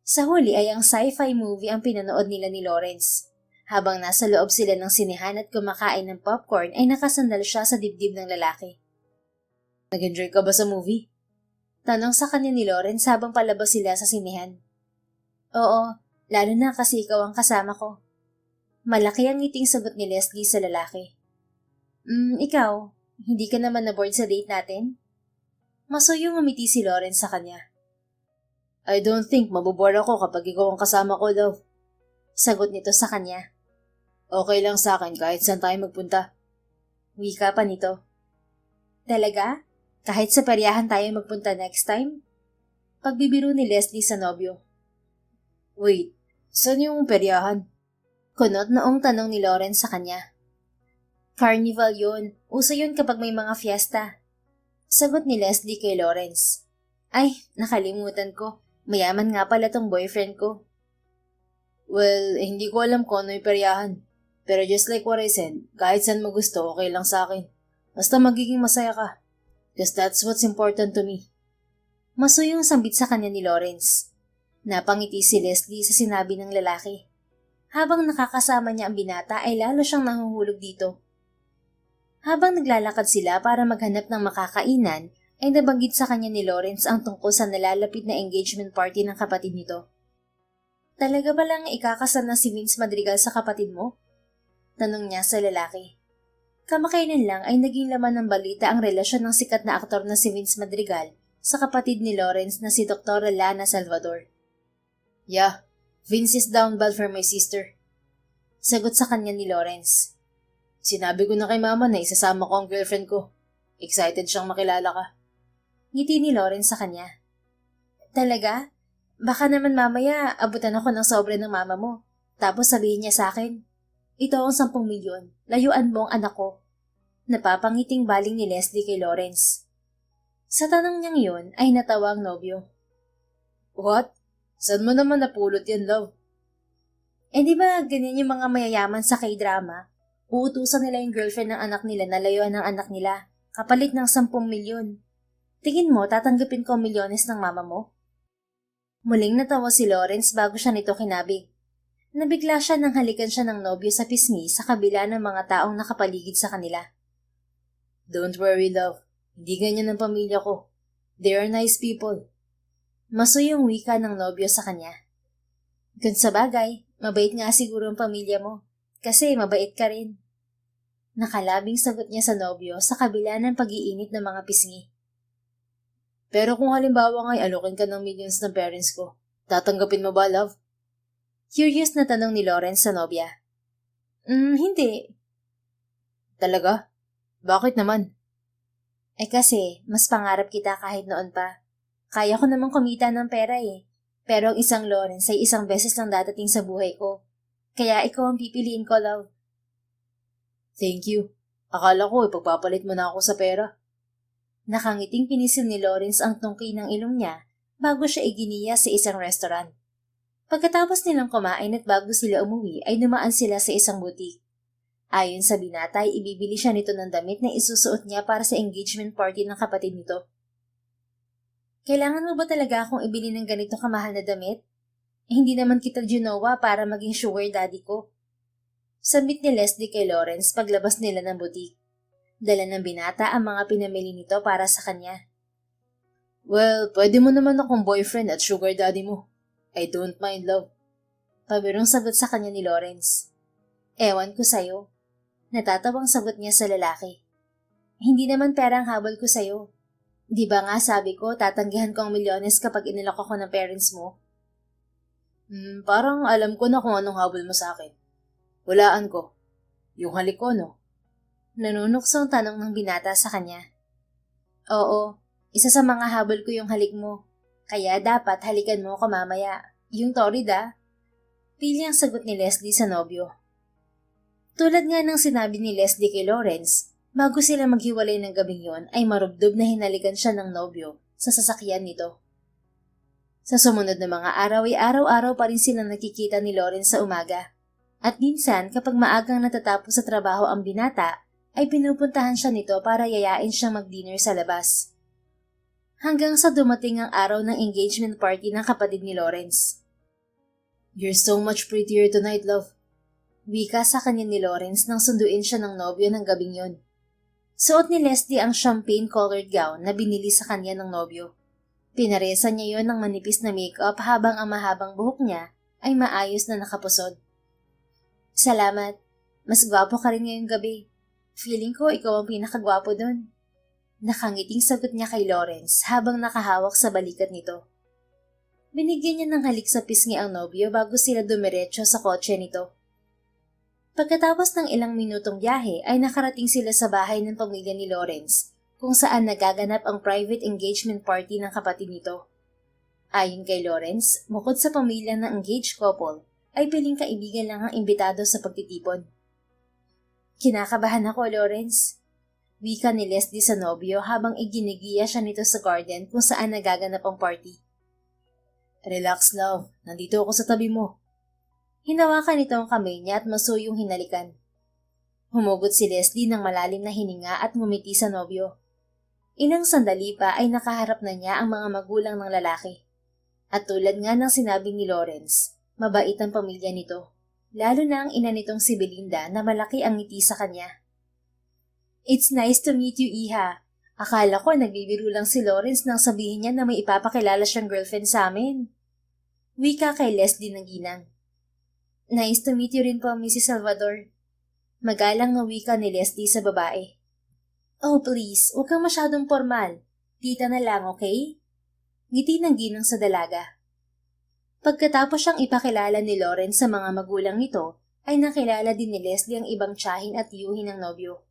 Sa huli ay ang sci-fi movie ang pinanood nila ni Lawrence. Habang nasa loob sila ng sinehan at kumakain ng popcorn ay nakasandal siya sa dibdib ng lalaki. Nag-enjoy ka ba sa movie? Tanong sa kanya ni Lawrence habang palabas sila sa sinehan. Oo, lalo na kasi ikaw ang kasama ko. Malaki ang ngiting sagot ni Leslie sa lalaki. Ikaw, hindi ka naman na-bored sa date natin? Masuyong umiti si Lawrence sa kanya. I don't think mabobore ako kapag ikaw ang kasama ko, love. Sagot nito sa kanya. Okay lang sa akin kahit saan tayo magpunta. Wika pa nito. Talaga? Kahit sa peryahan tayo magpunta next time? Pagbibiro ni Leslie sa nobyo. Wait, saan yung peryahan? Kunot noong tanong ni Lawrence sa kanya. Carnival yun. Uso yun kapag may mga fiesta. Sagot ni Leslie kay Lawrence. Ay, nakalimutan ko. Mayaman nga pala tong boyfriend ko. Well, hindi ko alam kung ano yung peryahan. Pero just like what I said, kahit saan mo gusto, okay lang sa akin. Basta magiging masaya ka. Because that's what's important to me. Masuyong sambit sa kanya ni Lawrence. Napangiti si Leslie sa sinabi ng lalaki. Habang nakakasama niya ang binata ay lalo siyang nahuhulog dito. Habang naglalakad sila para maghanap ng makakainan, ay nabanggit sa kanya ni Lawrence ang tungkol sa nalalapit na engagement party ng kapatid nito. Talaga ba lang ikakasal na si Vince Madrigal sa kapatid mo? Tanong niya sa lalaki. Kamakailan lang ay naging laman ng balita ang relasyon ng sikat na aktor na si Vince Madrigal sa kapatid ni Lawrence na si Dr. Lana Salvador. Yeah, Vince is down bad for my sister. Sagot sa kanya ni Lawrence. Sinabi ko na kay mama na isasama ko ang girlfriend ko. Excited siyang makilala ka. Ngiti ni Lawrence sa kanya. Talaga? Baka naman mamaya abutan ako ng sobre ng mama mo. Tapos sabihin niya sa akin, ito ang 10 milyon, layuan mo ang anak ko. Napapangiting baling ni Leslie kay Lawrence. Sa tanong niyang yun ay natawa ang nobyo. What? Saan mo naman napulot yan, love? Di ba ganyan yung mga mayayaman sa K-drama? Uutusan nila yung girlfriend ng anak nila na layuan ng anak nila, kapalit ng 10 milyon. Tingin mo, tatanggapin ko ang milyones ng mama mo? Muling natawa si Lawrence bago siya nito kinabig. Nabigla siya nang halikan siya ng nobyo sa pisngi sa kabila ng mga taong nakapaligid sa kanila. Don't worry, love. Hindi ganyan ang pamilya ko. They are nice people. Masuyong wika ng nobyo sa kanya. Kung sa bagay, mabait nga siguro ang pamilya mo. Kasi mabait ka rin. Nakalabing sagot niya sa nobyo sa kabila ng pag-iinit ng mga pisngi. Pero kung halimbawa nga'y alokin ka ng millions ng parents ko, tatanggapin mo ba, love? Curious na tanong ni Lawrence sa nobya. Hindi. Talaga? Bakit naman? Kasi, mas pangarap kita kahit noon pa. Kaya ko namang kumita ng pera eh. Pero ang isang Lawrence ay isang beses lang dadating sa buhay ko. Kaya ikaw ang pipiliin ko, love. Thank you. Akala ko ipagpapalit mo na ako sa pera. Nakangiting pinisil ni Lawrence ang tungki ng ilong niya bago siya iginiya sa isang restaurant. Pagkatapos nilang kumain at bago sila umuwi ay dumaan sila sa isang butik. Ayon sa binata ay ibibili siya nito ng damit na isusuot niya para sa engagement party ng kapatid nito. Kailangan mo ba talaga akong ibili ng ganito kamahal na damit? Hindi naman kita ginawa para maging sugar daddy ko. Sambit ni Leslie kay Lawrence paglabas nila ng butik. Dala ng binata ang mga pinamili nito para sa kanya. Well, pwede mo naman akong boyfriend at sugar daddy mo. I don't mind, love. Pabirong sagot sa kanya ni Lawrence. Ewan ko sa'yo. Natatawang sagot niya sa lalaki. Hindi naman pera ang habol ko sa'yo. Di ba nga sabi ko, tatanggihan ko ang milyones kapag inilok ako ng parents mo? Parang alam ko na kung anong habol mo sa akin. Walaan ko. Yung halik ko, no? Nanunuksong tanong ng binata sa kanya. Oo, isa sa mga habol ko yung halik mo. Kaya dapat halikan mo ako mamaya. Yung torrid Pili ang sagot ni Leslie sa nobyo. Tulad nga ng sinabi ni Leslie kay Lawrence, Bago sila maghiwalay ng gabing yon ay marubdob na hinalikan siya ng nobyo sa sasakyan nito. Sa sumunod na mga araw ay araw-araw pa rin silang nakikita ni Lawrence sa umaga. At minsan kapag maagang natatapos sa trabaho ang binata, ay pinupuntahan siya nito para yayain siyang mag-dinner sa labas. Hanggang sa dumating ang araw ng engagement party ng kapatid ni Lawrence. "You're so much prettier tonight, love." Wika sa kanya ni Lawrence nang sunduin siya ng nobyo ng gabing yon. Suot ni Leslie ang champagne-colored gown na binili sa kanya ng nobyo. Pinaresa niya yon ng manipis na makeup habang ang mahabang buhok niya ay maayos na nakapusod. "Salamat. Mas gwapo ka rin ngayong gabi. Feeling ko ikaw ang pinakagwapo dun." Nakangiting sagot niya kay Lawrence habang nakahawak sa balikat nito. Binigyan niya ng halik sa pisngi ang nobyo bago sila dumiretso sa kotse nito. Pagkatapos ng ilang minutong biyahe ay nakarating sila sa bahay ng pamilya ni Lawrence kung saan nagaganap ang private engagement party ng kapatid nito. Ayon kay Lawrence, bukod sa pamilya ng engaged couple, ay piling kaibigan lang ang imbitado sa pagtitipon. "Kinakabahan ako, Lawrence." Wika ni Leslie sa nobyo habang iginigiya siya nito sa garden kung saan nagaganap ang party. "Relax, love. Nandito ako sa tabi mo." Hinawakan nito ang kamay niya at masuyong hinalikan. Humugot si Leslie ng malalim na hininga at ngumiti sa nobyo. Ilang sandali pa ay nakaharap na niya ang mga magulang ng lalaki. At tulad nga ng sinabi ni Lawrence, mabait ang pamilya nito. Lalo na ang ina nitong si Belinda na malaki ang ngiti sa kanya. "It's nice to meet you, Iha. Akala ko nagbibiro lang si Lawrence nang sabihin niya na may ipapakilala siyang girlfriend sa amin." Wika kay Leslie ng ginang. "Nice to meet you rin po, Mrs. Salvador." Magalang na wika ni Leslie sa babae. "Oh please, huwag kang masyadong formal. Tita na lang, okay?" Ngiti ng ginang sa dalaga. Pagkatapos siyang ipakilala ni Lawrence sa mga magulang nito, ay nakilala din ni Leslie ang ibang tiyahin at tiyuhin ng nobyo.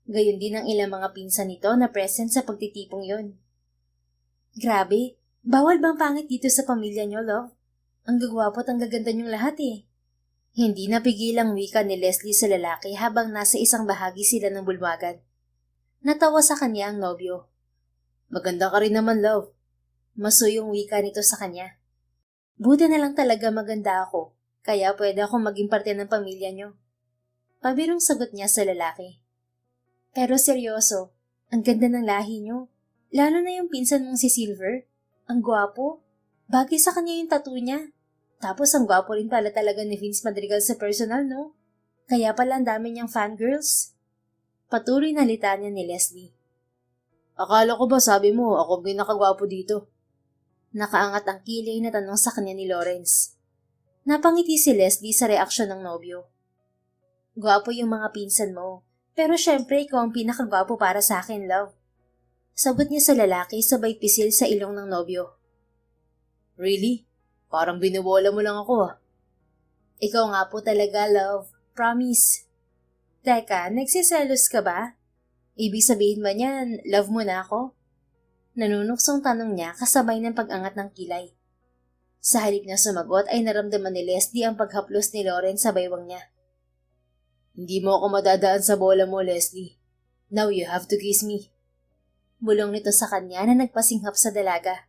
Gayon din ang ilang mga pinsan nito na present sa pagtitipong yon. "Grabe, bawal bang pangit dito sa pamilya niyo, love? Ang gagwapo at ang gaganda niyong lahat eh." Hindi napigil ang wika ni Leslie sa lalaki habang nasa isang bahagi sila ng bulwagan. Natawa sa kanya ang nobyo. "Maganda ka rin naman, love." Masuyong wika nito sa kanya. "Buti na lang talaga maganda ako, kaya pwede akong maging parte ng pamilya niyo." Pabirong sagot niya sa lalaki. "Pero seryoso, ang ganda ng lahi niyo. Lalo na yung pinsan mong si Silver. Ang gwapo. Bagay sa kanya yung tattoo niya. Tapos ang gwapo rin pala talaga ni Vince Madrigal sa personal, no? Kaya pala ang dami niyang fangirls." Patuloy na litanya ni Leslie. "Akala ko ba sabi mo ako pinakagwapo dito?" Nakaangat ang kilay na tanong sa kanya ni Lawrence. Napangiti si Leslie sa reaksyon ng nobyo. "Gwapo yung mga pinsan mo, pero syempre ikaw ang pinakagwapo para sa akin, love." Sagot niya sa lalaki sabay pisil sa ilong ng nobyo. "Really? Parang binubola mo lang ako ah." "Ikaw nga po talaga, love. Promise." "Teka, nagsiselos ka ba? Ibig sabihin ba niyan, love mo na ako?" Nanunuksong tanong niya kasabay ng pag-angat ng kilay. Sa halip na sumagot ay naramdaman ni Leslie ang paghaplos ni Lawrence sa baywang niya. "Hindi mo ako madadaan sa bola mo, Leslie. Now you have to kiss me." Bulong nito sa kanya na nagpasinghap sa dalaga.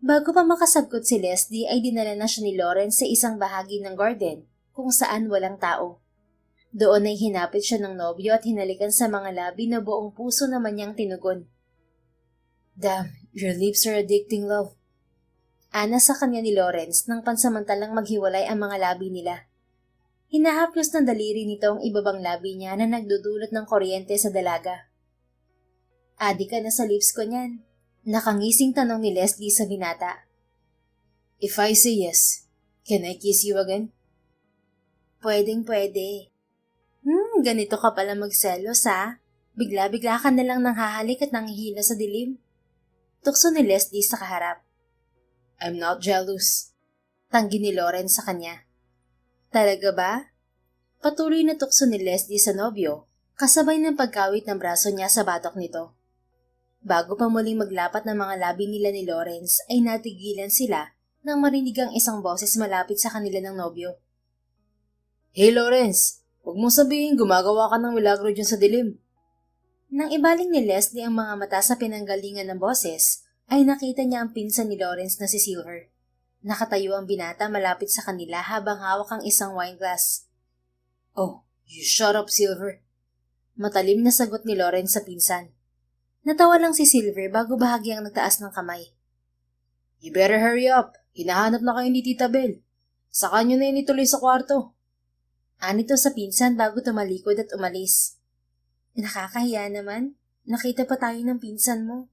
Bago pa makasagot si Leslie ay dinala na siya ni Lawrence sa isang bahagi ng garden kung saan walang tao. Doon ay hinapit siya ng nobyo at hinalikan sa mga labi na buong puso naman niyang tinugon. "Damn, your lips are addicting, love." Ana sa kanya ni Lawrence nang pansamantalang maghiwalay ang mga labi nila. Hinahaplos ng daliri nito ang ibabang labi niya na nagdudulot ng kuryente sa dalaga. "Adi ka na sa lips ko niyan." Nakangising tanong ni Leslie sa binata. "If I say yes, can I kiss you again?" "Pwedeng-pwede." Ganito ka pala magselos ha? Bigla-bigla ka na lang nanghahalik at nanghihila sa dilim. Tukso ni Leslie sa kaharap. "I'm not jealous." Tanggi ni Lawrence sa kanya. "Talaga ba?" Patuloy na tukso ni Leslie sa nobyo, kasabay ng pagkawit ng braso niya sa batok nito. Bago pa muling maglapat ng mga labi nila ni Lawrence ay natigilan sila nang marinig ang isang boses malapit sa kanila ng nobyo. "Hey Lawrence, huwag mong sabihin gumagawa ka ng milagro dyan sa dilim. Nang ibaling ni Leslie ang mga mata sa pinanggalingan ng boses, ay nakita niya ang pinsan ni Lawrence na si Silver. Nakatayo ang binata malapit sa kanila habang hawak ang isang wine glass. Oh, you shut up, Silver. Matalim na sagot ni Lawrence sa pinsan. Natawa lang si Silver bago bahagyang nagtaas ng kamay. You better hurry up. Hinahanap na kayo ni Tita Belle. Saka nyo na yun ituloy sa kwarto. Anito sa pinsan bago tumalikod at umalis. Nakakahiya naman. Nakita pa tayo ng pinsan mo.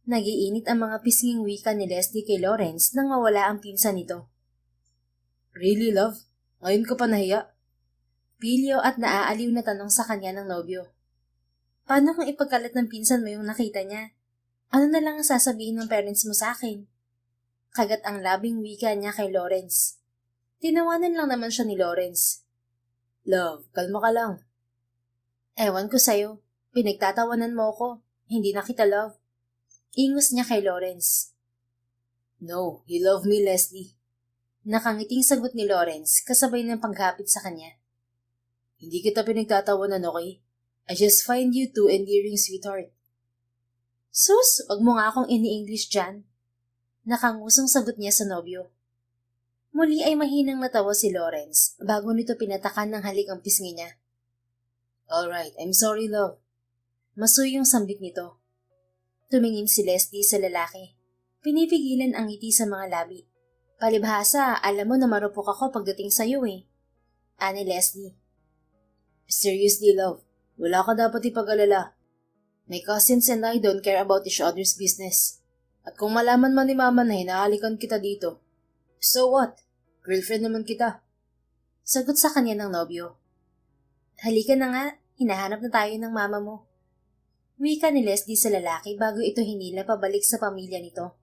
Nagiinit ang mga pisnging wika ni Leslie kay Lawrence nang mawala ang pinsan nito. Really, love? Ngayon ka pa nahiya? Pilyo at naaaliw na tanong sa kanya ng nobyo. Paano kung ipagkalat ng pinsan mo yung nakita niya? Ano na lang ang sasabihin ng parents mo sa akin? Kagat ang labing wika niya kay Lawrence. Tinawanan lang naman siya ni Lawrence. Love, kalma ka lang. Ewan ko sa'yo. Pinagtatawanan mo ako. Hindi na kita love. Ingos niya kay Lawrence. No, you love me, Leslie. Nakangiting sagot ni Lawrence kasabay ng paghapit sa kanya. Hindi kita pinagtatawanan, okay? I just find you too endearing, sweetheart. Sus, wag mo nga akong ini-English dyan. Nakangusong sagot niya sa nobyo. Muli ay mahinang natawa si Lawrence bago nito pinatakan ng halik ang pisngi niya. Alright, I'm sorry, love. Masuyong sambit nito. Tumingin si Leslie sa lalaki. Pinipigilan ang ngiti sa mga labi. Palibhasa, alam mo na marupok ako pagdating sa'yo eh. Ani Leslie. Seriously, love. Wala ka dapat ipag-alala. My cousins and I don't care about each other's business. At kung malaman man ni Mama na hinahalikan kita dito, so what? Girlfriend naman kita. Sagot sa kanya ng nobyo. Halika na nga, hinahanap na tayo ng mama mo. Wika ni Leslie sa lalaki bago ito hinila pabalik sa pamilya nito.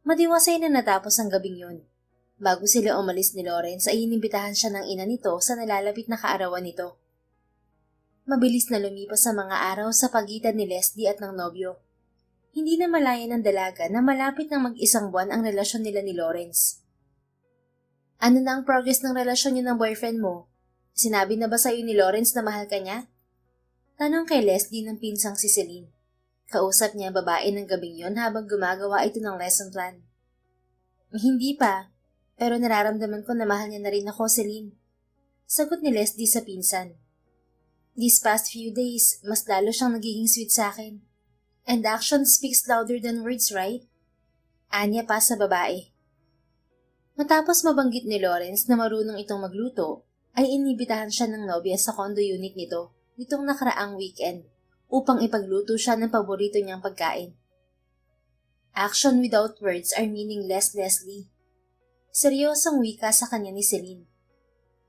Madiwasay na natapos ang gabing yun. Bago sila umalis ni Lawrence ay inimbitahan siya ng ina nito sa nalalapit na kaarawan nito. Mabilis na lumipas sa mga araw sa pagitan ni Leslie at ng nobyo. Hindi na malaya ng dalaga na malapit ng mag-isang buwan ang relasyon nila ni Lawrence. Ano na ang progress ng relasyon niyo ng boyfriend mo? Sinabi na ba sa'yo ni Lawrence na mahal ka niya? Tanong kay Leslie ng pinsang si Celine. Kausap niya babae ng gabing yon habang gumagawa ito ng lesson plan. Hindi pa, pero nararamdaman ko na mahal niya na rin ako, Celine. Sagot ni Leslie sa pinsan. These past few days, mas lalo siyang nagiging sweet sa akin. And action speaks louder than words, right? Anya pa sa babae. Matapos mabanggit ni Lawrence na marunong itong magluto, ay inibitahan siya ng nobya sa condo unit nito nitong nakaraang weekend upang ipagluto siya ng paborito niyang pagkain. Action without words are meaningless, Leslie. Seryosong wika sa kanya ni Celine.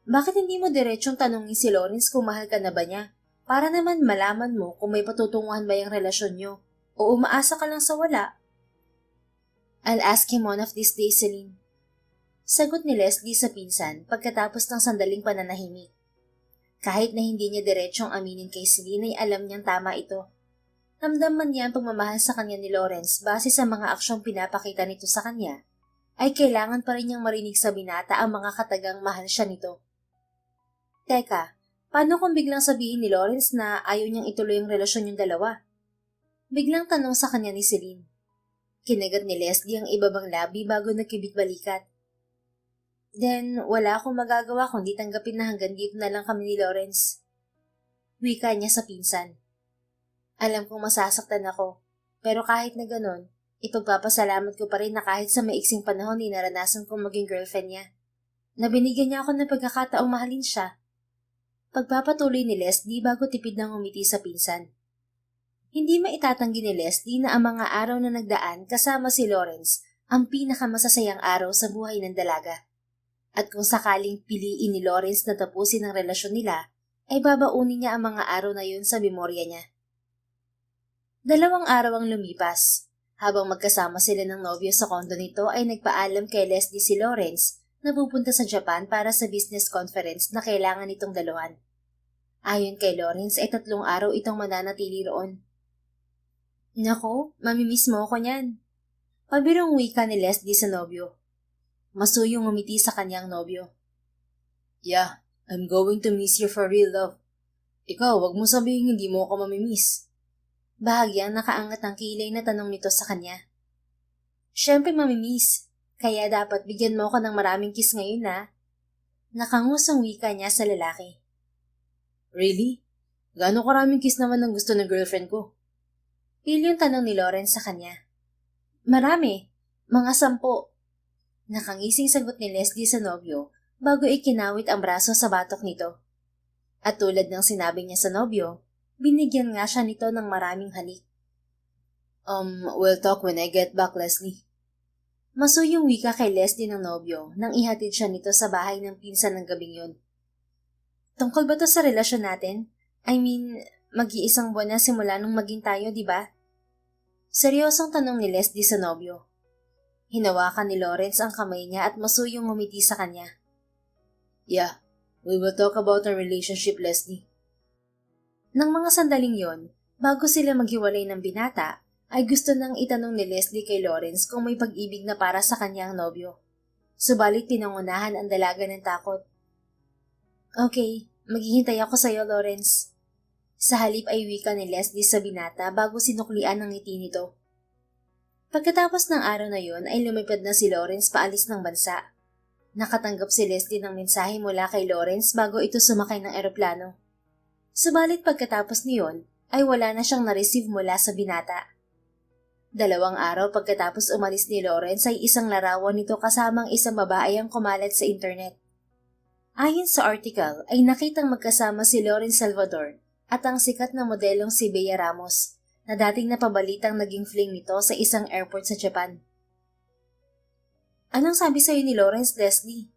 Bakit hindi mo diretsong tanungin si Lawrence kung mahal ka na ba niya? Para naman malaman mo kung may patutunguhan ba yung relasyon niyo o umaasa ka lang sa wala. I'll ask him one of these days, Celine. Sagot ni Leslie sa pinsan pagkatapos ng sandaling pananahimik. Kahit na hindi niya diretsyong aminin kay Celine ay alam niyang tama ito. Ramdam man niya ang pagmamahal sa kanya ni Lawrence base sa mga aksyong pinapakita nito sa kanya, ay kailangan pa rin niyang marinig sa binata ang mga katagang mahal siya nito. Teka, paano kung biglang sabihin ni Lawrence na ayaw niyang ituloy ang relasyon yung dalawa? Biglang tanong sa kanya ni Celine. Kinagat ni Leslie ang ibabang labi bago nagkibit-balikat. Then, wala akong magagawa kundi tanggapin na hanggang dito na lang kami ni Lawrence. Wika niya sa pinsan. Alam kong masasaktan ako, pero kahit na ganon, ipagpapasalamat ko pa rin na kahit sa maiksing panahon ay naranasan kong maging girlfriend niya. Nabinigyan niya ako ng pagkakataong mahalin siya. Pagpapatuloy ni Leslie bago tipid ng umiti sa pinsan. Hindi maitatanggi ni Leslie na ang mga araw na nagdaan kasama si Lawrence ang pinakamasasayang araw sa buhay ng dalaga. At kung sakaling piliin ni Lawrence na tapusin ang relasyon nila, ay babaunin niya ang mga araw na yun sa memorya niya. 2 araw ang lumipas. Habang magkasama sila ng nobyo sa kondo nito ay nagpaalam kay Leslie si Lawrence na pupunta sa Japan para sa business conference na kailangan nitong daluhan. Ayon kay Lawrence ay 3 araw itong mananatili roon. Nako, mamimiss mo ako niyan. Pabirong wika ni Leslie sa nobyo. Masuyong umiti sa kanyang nobyo. Yeah, I'm going to miss you for real, love. Ikaw, wag mo sabihin hindi mo ako mamimiss. Bahagyang nakaangat ang kilay na tanong nito sa kanya. Siyempre mamimiss, kaya dapat bigyan mo ako ng maraming kiss ngayon na. Nakangusang wika niya sa lalaki. Really? Gaano karaming kiss naman ang gusto ng girlfriend ko? Pilyong tanong ni Lawrence sa kanya. Marami, mga 10. Nakangising sagot ni Leslie sa nobyo bago ikinawit ang braso sa batok nito. At tulad ng sinabi niya sa nobyo, binigyan nga siya nito ng maraming halik. We'll talk when I get back, Leslie. Masuyong wika kay Leslie ng nobyo nang ihatid siya nito sa bahay ng pinsan ng gabing yun. Tungkol ba to sa relasyon natin? I mean, mag-iisang buwan na simula nung maging tayo, di ba? Seryosong tanong ni Leslie sa nobyo. Hinawakan ni Lawrence ang kamay niya at masuyong ngumiti sa kanya. Yeah, we will talk about our relationship, Leslie. Nang mga sandaling yon, bago sila maghiwalay ng binata, ay gusto nang itanong ni Leslie kay Lawrence kung may pag-ibig na para sa kanyang nobyo. Subalit pinangunahan ang dalaga ng takot. Okay, maghihintay ako sa iyo, Lawrence. Sa halip ay wika ni Leslie sa binata bago sinuklian ng ngiti nito. Pagkatapos ng araw na yon ay lumipad na si Lawrence paalis ng bansa. Nakatanggap si Leslie ng mensahe mula kay Lawrence bago ito sumakay ng eroplano. Subalit pagkatapos niyon ay wala na siyang na-receive mula sa binata. 2 araw pagkatapos umalis ni Lawrence ay isang larawan nito kasamang isang babae ang kumalat sa internet. Ayon sa article ay nakitang magkasama si Lawrence Salvador at ang sikat na modelong si Bea Ramos na dating napabalitang naging fling nito sa isang airport sa Japan. Anong sabi sa'yo ni Lawrence, Leslie?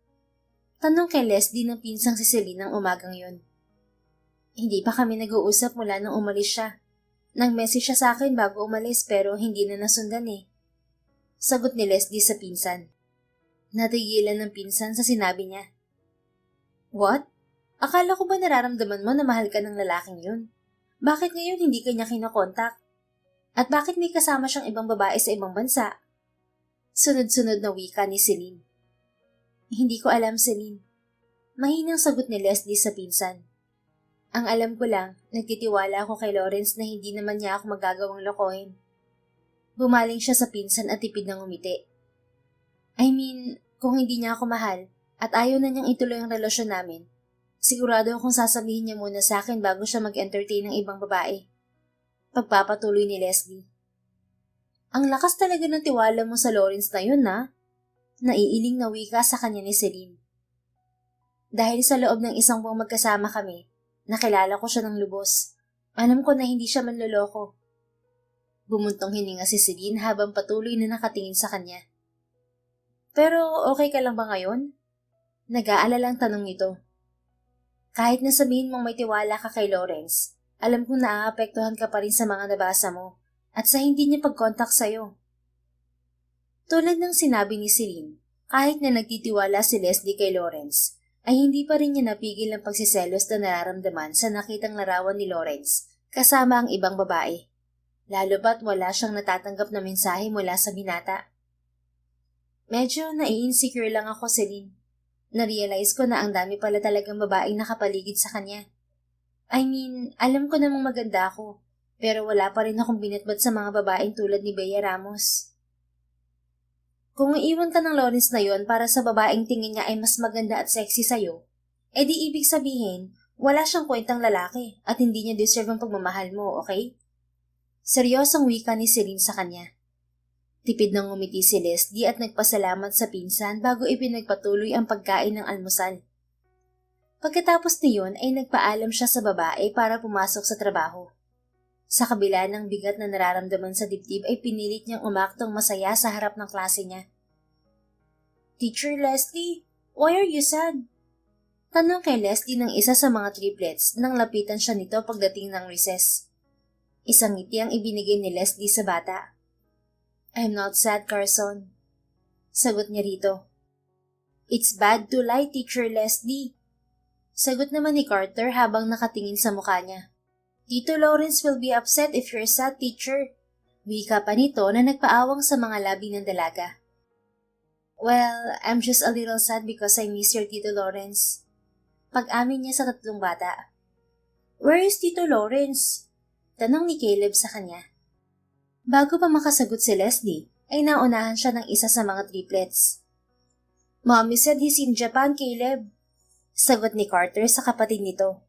Tanong kay Leslie ng pinsang si Celine ng umagang yun. Hindi pa kami nag-uusap mula nung umalis siya. Nag-message siya sa akin bago umalis pero hindi na nasundan eh. Sagot ni Leslie sa pinsan. Natigilan ng pinsan sa sinabi niya. What? Akala ko ba nararamdaman mo na mahal ka ng lalaking yun? Bakit ngayon hindi ka niya kinakontak? At bakit may kasama siyang ibang babae sa ibang bansa? Sunod-sunod na wika ni Celine. Hindi ko alam, Celine. Mahinang sagot ni Leslie sa pinsan. Ang alam ko lang, nagtitiwala ako kay Lawrence na hindi naman niya ako magagawang lokohin. Bumaling siya sa pinsan at tipid ng umiti. I mean, kung hindi niya ako mahal at ayaw na niyang ituloy ang relasyon namin, sigurado akong sasabihin niya muna sa akin bago siya mag-entertain ng ibang babae. Pagpapatuloy ni Leslie. Ang lakas talaga ng tiwala mo sa Lawrence na yun, na? Naiiling na wika sa kanya ni Celine. Dahil sa loob ng 1 buwang magkasama kami, nakilala ko siya ng lubos. Alam ko na hindi siya manloloko. Bumuntong hininga si Celine habang patuloy na nakatingin sa kanya. Pero okay ka lang ba ngayon? Nag-aalalang tanong nito. Kahit na sabihin mong may tiwala ka kay Lawrence, alam kong naaapektuhan ka pa rin sa mga nabasa mo at sa hindi niya pag-contact sa'yo. Tulad ng sinabi ni Celine, kahit na nagtitiwala si Leslie kay Lawrence, ay hindi pa rin niya napigil ang pagsiselos na nararamdaman sa nakitang larawan ni Lawrence kasama ang ibang babae. Lalo pa't wala siyang natatanggap na mensahe mula sa binata. Medyo nai-insecure lang ako, Celine. Na-realize ko na ang dami pala talagang babaeng nakapaligid sa kanya. I mean, alam ko namang maganda ako, pero wala pa rin akong binatbat sa mga babaeng tulad ni Bea Ramos. Kung iiwan ka ng Lawrence na yon para sa babaeng tingin niya ay mas maganda at sexy sa'yo, edi ibig sabihin, wala siyang kwentang lalaki at hindi niya deserve ang pagmamahal mo, okay? Seryosong wika ni Celine sa kanya. Tipid ng ngumiti si Leslie at nagpasalamat sa pinsan bago ipinagpatuloy ang pagkain ng almusal. Pagkatapos niyon ay nagpaalam siya sa babae para pumasok sa trabaho. Sa kabila ng bigat na nararamdaman sa dibdib ay pinilit niyang umaktong masaya sa harap ng klase niya. Teacher Leslie, why are you sad? Tanong kay Leslie ng isa sa mga triplets nang lapitan siya nito pagdating ng recess. Isang ngiti ang ibinigay ni Leslie sa bata. I'm not sad, Carson. Sagot niya rito. It's bad to lie, Teacher Leslie. Sagot naman ni Carter habang nakatingin sa mukha niya. Tito Lawrence will be upset if you're sad, teacher. Wika pa nito na nagpaawang sa mga labi ng dalaga. Well, I'm just a little sad because I miss your Tito Lawrence. Pag-amin niya sa 3 bata. Where is Tito Lawrence? Tanong ni Caleb sa kanya. Bago pa makasagot si Leslie, ay naunahan siya ng isa sa mga triplets. Mommy said he's in Japan, Caleb. Sagot ni Carter sa kapatid nito.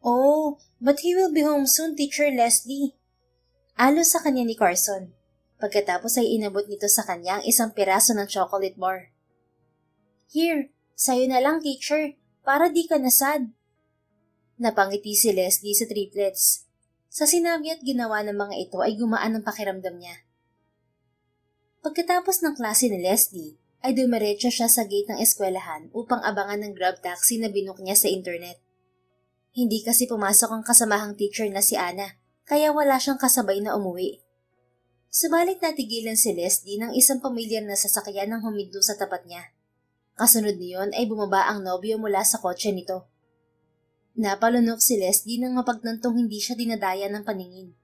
Oh, but he will be home soon, Teacher Leslie. Alo sa kanya ni Carson. Pagkatapos ay inabot nito sa kanya ang isang piraso ng chocolate bar. Here, sayo na lang, teacher, para di ka nasad. Napangiti si Leslie sa triplets. Sa sinabi at ginawa ng mga ito ay gumaan ang pakiramdam niya. Pagkatapos ng klase ni Leslie, ay dumiretso siya sa gate ng eskwelahan upang abangan ng grab taxi na binook niya sa internet. Hindi kasi pumasok ang kasamahang teacher na si Anna, kaya wala siyang kasabay na umuwi. Subalit natigilan si Leslie ng isang pamilyar na sasakyan ng huminto sa tapat niya. Kasunod niyon ay bumaba ang nobyo mula sa kotse nito. Napalunok si Leslie nang mapagtantong hindi siya dinadaya ng paningin.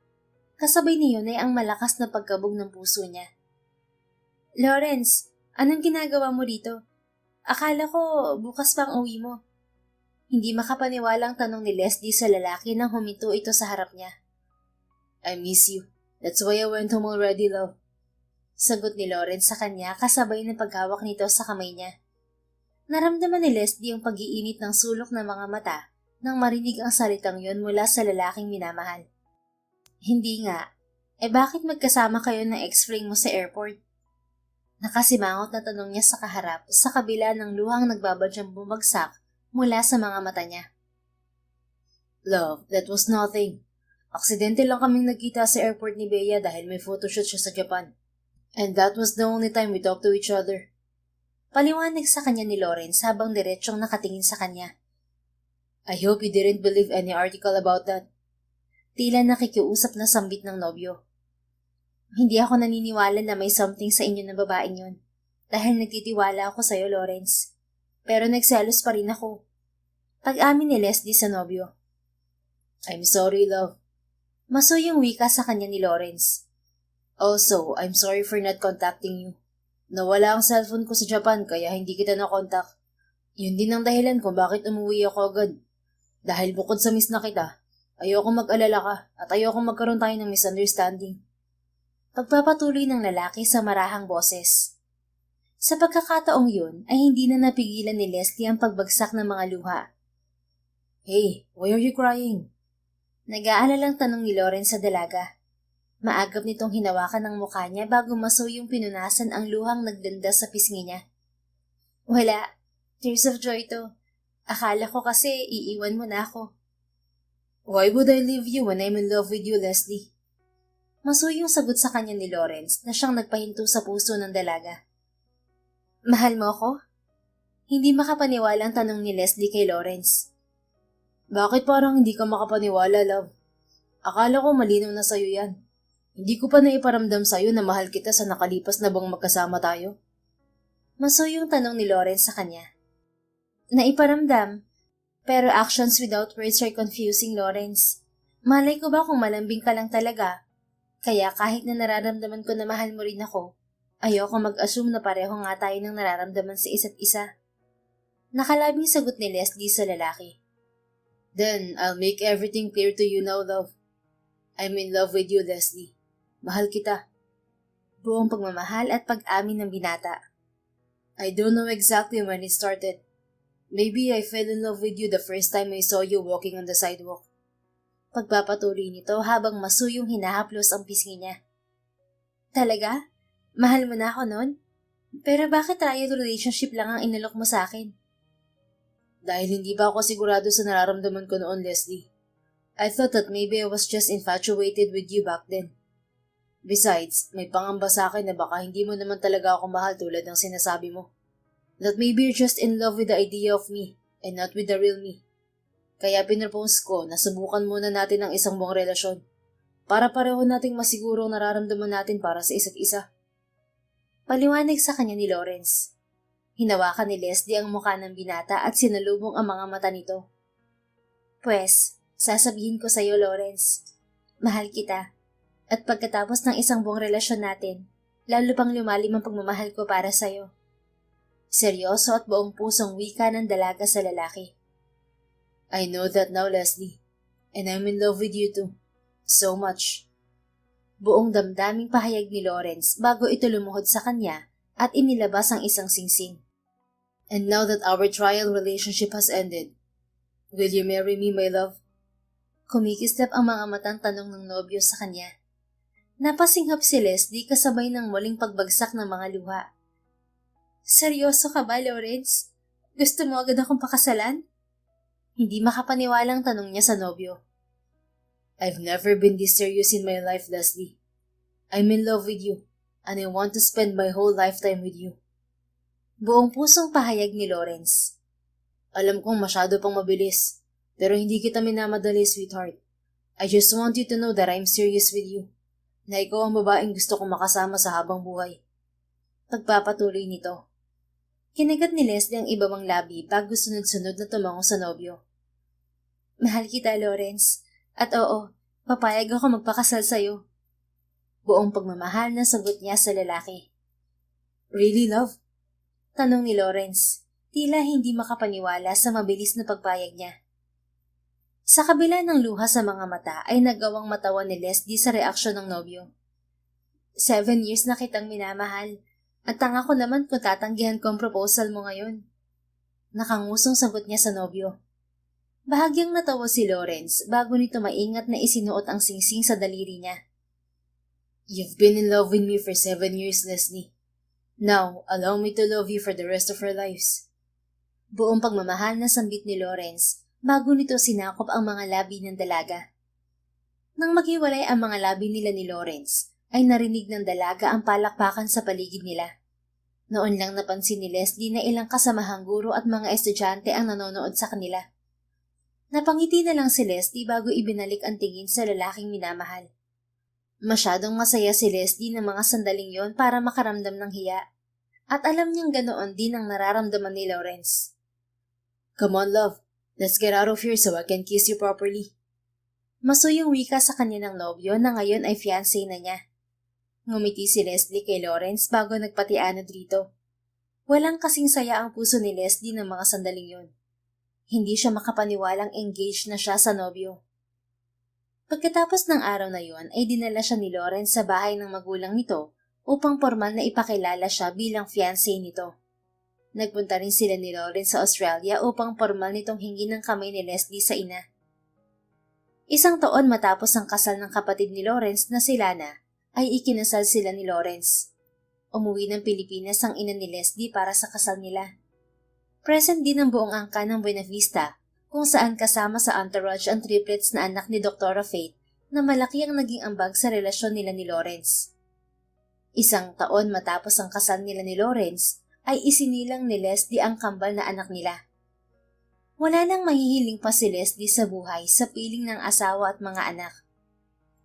Kasabay niyon ay ang malakas na pagkabog ng puso niya. Lawrence, anong ginagawa mo dito? Akala ko bukas pa ang uwi mo. Hindi makapaniwalang tanong ni Leslie sa lalaki nang huminto ito sa harap niya. I miss you. That's why I went home already, love. Sagot ni Lawrence sa kanya kasabay ng paghawak nito sa kamay niya. Naramdaman ni Leslie ang pag-iinit ng sulok ng mga mata nang marinig ang salitang yon mula sa lalaking minamahal. Hindi nga. Bakit magkasama kayo ng ex-fling mo sa airport? Nakasimangot na tanong niya sa kaharap sa kabila ng luhang nagbabadyang bumagsak mula sa mga mata niya. Love, that was nothing. Aksidente lang kaming nagkita sa airport ni Bea dahil may photoshoot siya sa Japan. And that was the only time we talked to each other. Paliwanag sa kanya ni Lawrence habang diretsyong nakatingin sa kanya. I hope you didn't believe any article about that. Tila nakikiusap na sambit ng nobyo. Hindi ako naniniwala na may something sa inyo ng babaeng yun. Dahil nagtitiwala ako sa'yo, Lawrence. Pero nagselos pa rin ako. Pag-amin ni Leslie sa nobyo. I'm sorry, love. Masuyong wika sa kanya ni Lawrence. Also, I'm sorry for not contacting you. Nawala ang cellphone ko sa Japan kaya hindi kita na-contact. Yun din ang dahilan kung bakit umuwi ako agad. Dahil bukod sa miss na kita, ayoko mag-alala ka at ayoko magkaroon tayo ng misunderstanding. Pagpapatuloy ng lalaki sa marahang boses. Sa pagkakataong yun ay hindi na napigilan ni Leslie ang pagbagsak ng mga luha. Hey, why are you crying? Nag-aalalang tanong ni Lawrence sa dalaga. Maagap nitong hinawakan ng mukha niya bago masuyong pinunasan ang luhang nagdanda sa pisngi niya. Wala. Tears of joy to. Akala ko kasi iiwan mo na ako. Why would I leave you when I'm in love with you, Leslie? Masuyong sagot sa kanya ni Lawrence na siyang nagpahinto sa puso ng dalaga. Mahal mo ako? Hindi makapaniwala ang tanong ni Leslie kay Lawrence. Bakit parang hindi ka makapaniwala, love? Akala ko malinaw na sa'yo yan. Hindi ko pa naiparamdam sa'yo na mahal kita sa nakalipas na bang magkasama tayo. Masuyong tanong ni Lawrence sa kanya. Naiparamdam, pero actions without words are confusing, Lawrence. Malay ko ba kung malambing ka lang talaga? Kaya kahit na nararamdaman ko na mahal mo rin ako, ayoko mag-assume na pareho nga tayo ng nararamdaman sa isa't isa. Nakalabing sagot ni Leslie sa lalaki. Then, I'll make everything clear to you now, love. I'm in love with you, Leslie. Mahal kita. Buong pagmamahal at pag-amin ng binata. I don't know exactly when it started. Maybe I fell in love with you the first time I saw you walking on the sidewalk. Pagpapatuloy nito habang masuyong hinahaplos ang pisngi niya. Talaga? Mahal mo na ako nun? Pero bakit trial relationship lang ang inalok mo sa akin? Dahil hindi pa ako sigurado sa nararamdaman ko noon, Leslie. I thought that maybe I was just infatuated with you back then. Besides, may pangamba sa akin na baka hindi mo naman talaga ako mahal tulad ng sinasabi mo. That maybe you're just in love with the idea of me and not with the real me. Kaya pinropose ko na subukan muna natin ang isang buong relasyon para pareho nating masiguro ang nararamdaman natin para sa isa't isa. Paliwanag sa kanya ni Lawrence. Hinawakan ni Leslie ang mukha ng binata at sinalubong ang mga mata nito. Pwes, sasabihin ko sa iyo, Lawrence, mahal kita. At pagkatapos ng isang buong relasyon natin, lalo pang lumalim ang pagmamahal ko para sa iyo. Seryoso at buong pusong wika ng dalaga sa lalaki. I know that now, Leslie. And I'm in love with you too. So much. Buong damdaming pahayag ni Lawrence bago ito lumuhod sa kanya at inilabas ang isang singsing. And now that our trial relationship has ended, will you marry me, my love? Kumikislap ang mga matang tanong ng nobyo sa kanya. Napasinghap si Leslie kasabay ng muling pagbagsak ng mga luha. Seryoso ka ba, Lawrence? Gusto mo agad akong pakasalan? Hindi makapaniwalang tanong niya sa nobyo. I've never been this serious in my life, Leslie. I'm in love with you, and I want to spend my whole lifetime with you. Buong pusong pahayag ni Lawrence. Alam kong masyado pang mabilis, pero hindi kita minamadali, sweetheart. I just want you to know that I'm serious with you, na ikaw ang babaeng gusto kong makasama sa habang buhay. Pagpapatuloy nito. Kinagat ni Leslie ang iba mang labi bago sunod-sunod na tumango sa nobyo. Mahal kita, Lawrence. At oo, papayag ako magpakasal sa'yo. Buong pagmamahal na sagot niya sa lalaki. Really, love? Tanong ni Lawrence, tila hindi makapaniwala sa mabilis na pagpayag niya. Sa kabila ng luha sa mga mata ay nagawang matawa ni Leslie sa reaksyon ng nobyo. 7 years na kitang minamahal, at tanga ko naman kung tatanggihan ko ang proposal mo ngayon. Nakangusong sagot niya sa nobyo. Bahagyang natawa si Lawrence bago nito maingat na isinuot ang singsing sa daliri niya. You've been in love with me for 7 years, Leslie. Now, allow me to love you for the rest of our lives. Buong pagmamahal na sambit ni Lawrence bago nito sinakop ang mga labi ng dalaga. Nang maghiwalay ang mga labi nila ni Lawrence, ay narinig ng dalaga ang palakpakan sa paligid nila. Noon lang napansin ni Leslie na ilang kasamahang guro at mga estudyante ang nanonood sa kanila. Napangiti na lang si Leslie bago ibinalik ang tingin sa lalaking minamahal. Masyadong masaya si Leslie ng mga sandaling yon para makaramdam ng hiya. At alam niyang ganoon din ang nararamdaman ni Lawrence. Come on, love. Let's get out of here so I can kiss you properly. Masuyong wika sa kanya ng nobyo na ngayon ay fiancé na niya. Ngumiti si Leslie kay Lawrence bago nagpatianod rito. Walang kasing saya ang puso ni Leslie ng mga sandaling yon. Hindi siya makapaniwalang engaged na siya sa nobyo. Pagkatapos ng araw na yon ay dinala siya ni Lawrence sa bahay ng magulang nito upang formal na ipakilala siya bilang fiancé nito. Nagpunta rin sila ni Lawrence sa Australia upang formal nitong hingi ng kamay ni Leslie sa ina. 1 taon matapos ang kasal ng kapatid ni Lawrence na si Lana, ay ikinasal sila ni Lawrence. Umuwi ng Pilipinas ang ina ni Leslie para sa kasal nila. Present din ang buong angka ng Buena Vista, kung saan kasama sa entourage ang triplets na anak ni Dr. Faith na malaki ang naging ambag sa relasyon nila ni Lawrence. 1 taon matapos ang kasal nila ni Lawrence, ay isinilang ni Leslie ang kambal na anak nila. Wala nang mahihiling pa si Leslie sa buhay sa piling ng asawa at mga anak.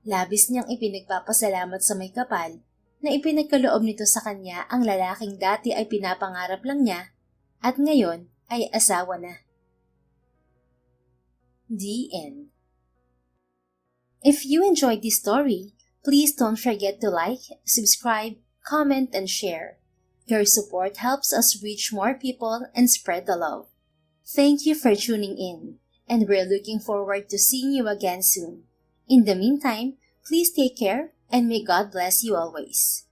Labis niyang ipinagpapasalamat sa may kapal na ipinagkaloob nito sa kanya ang lalaking dati ay pinapangarap lang niya at ngayon ay asawa na. The end. If you enjoyed this story, please don't forget to like, subscribe, comment, and share. Your support helps us reach more people and spread the love. Thank you for tuning in, and we're looking forward to seeing you again soon. In the meantime, please take care and may God bless you always.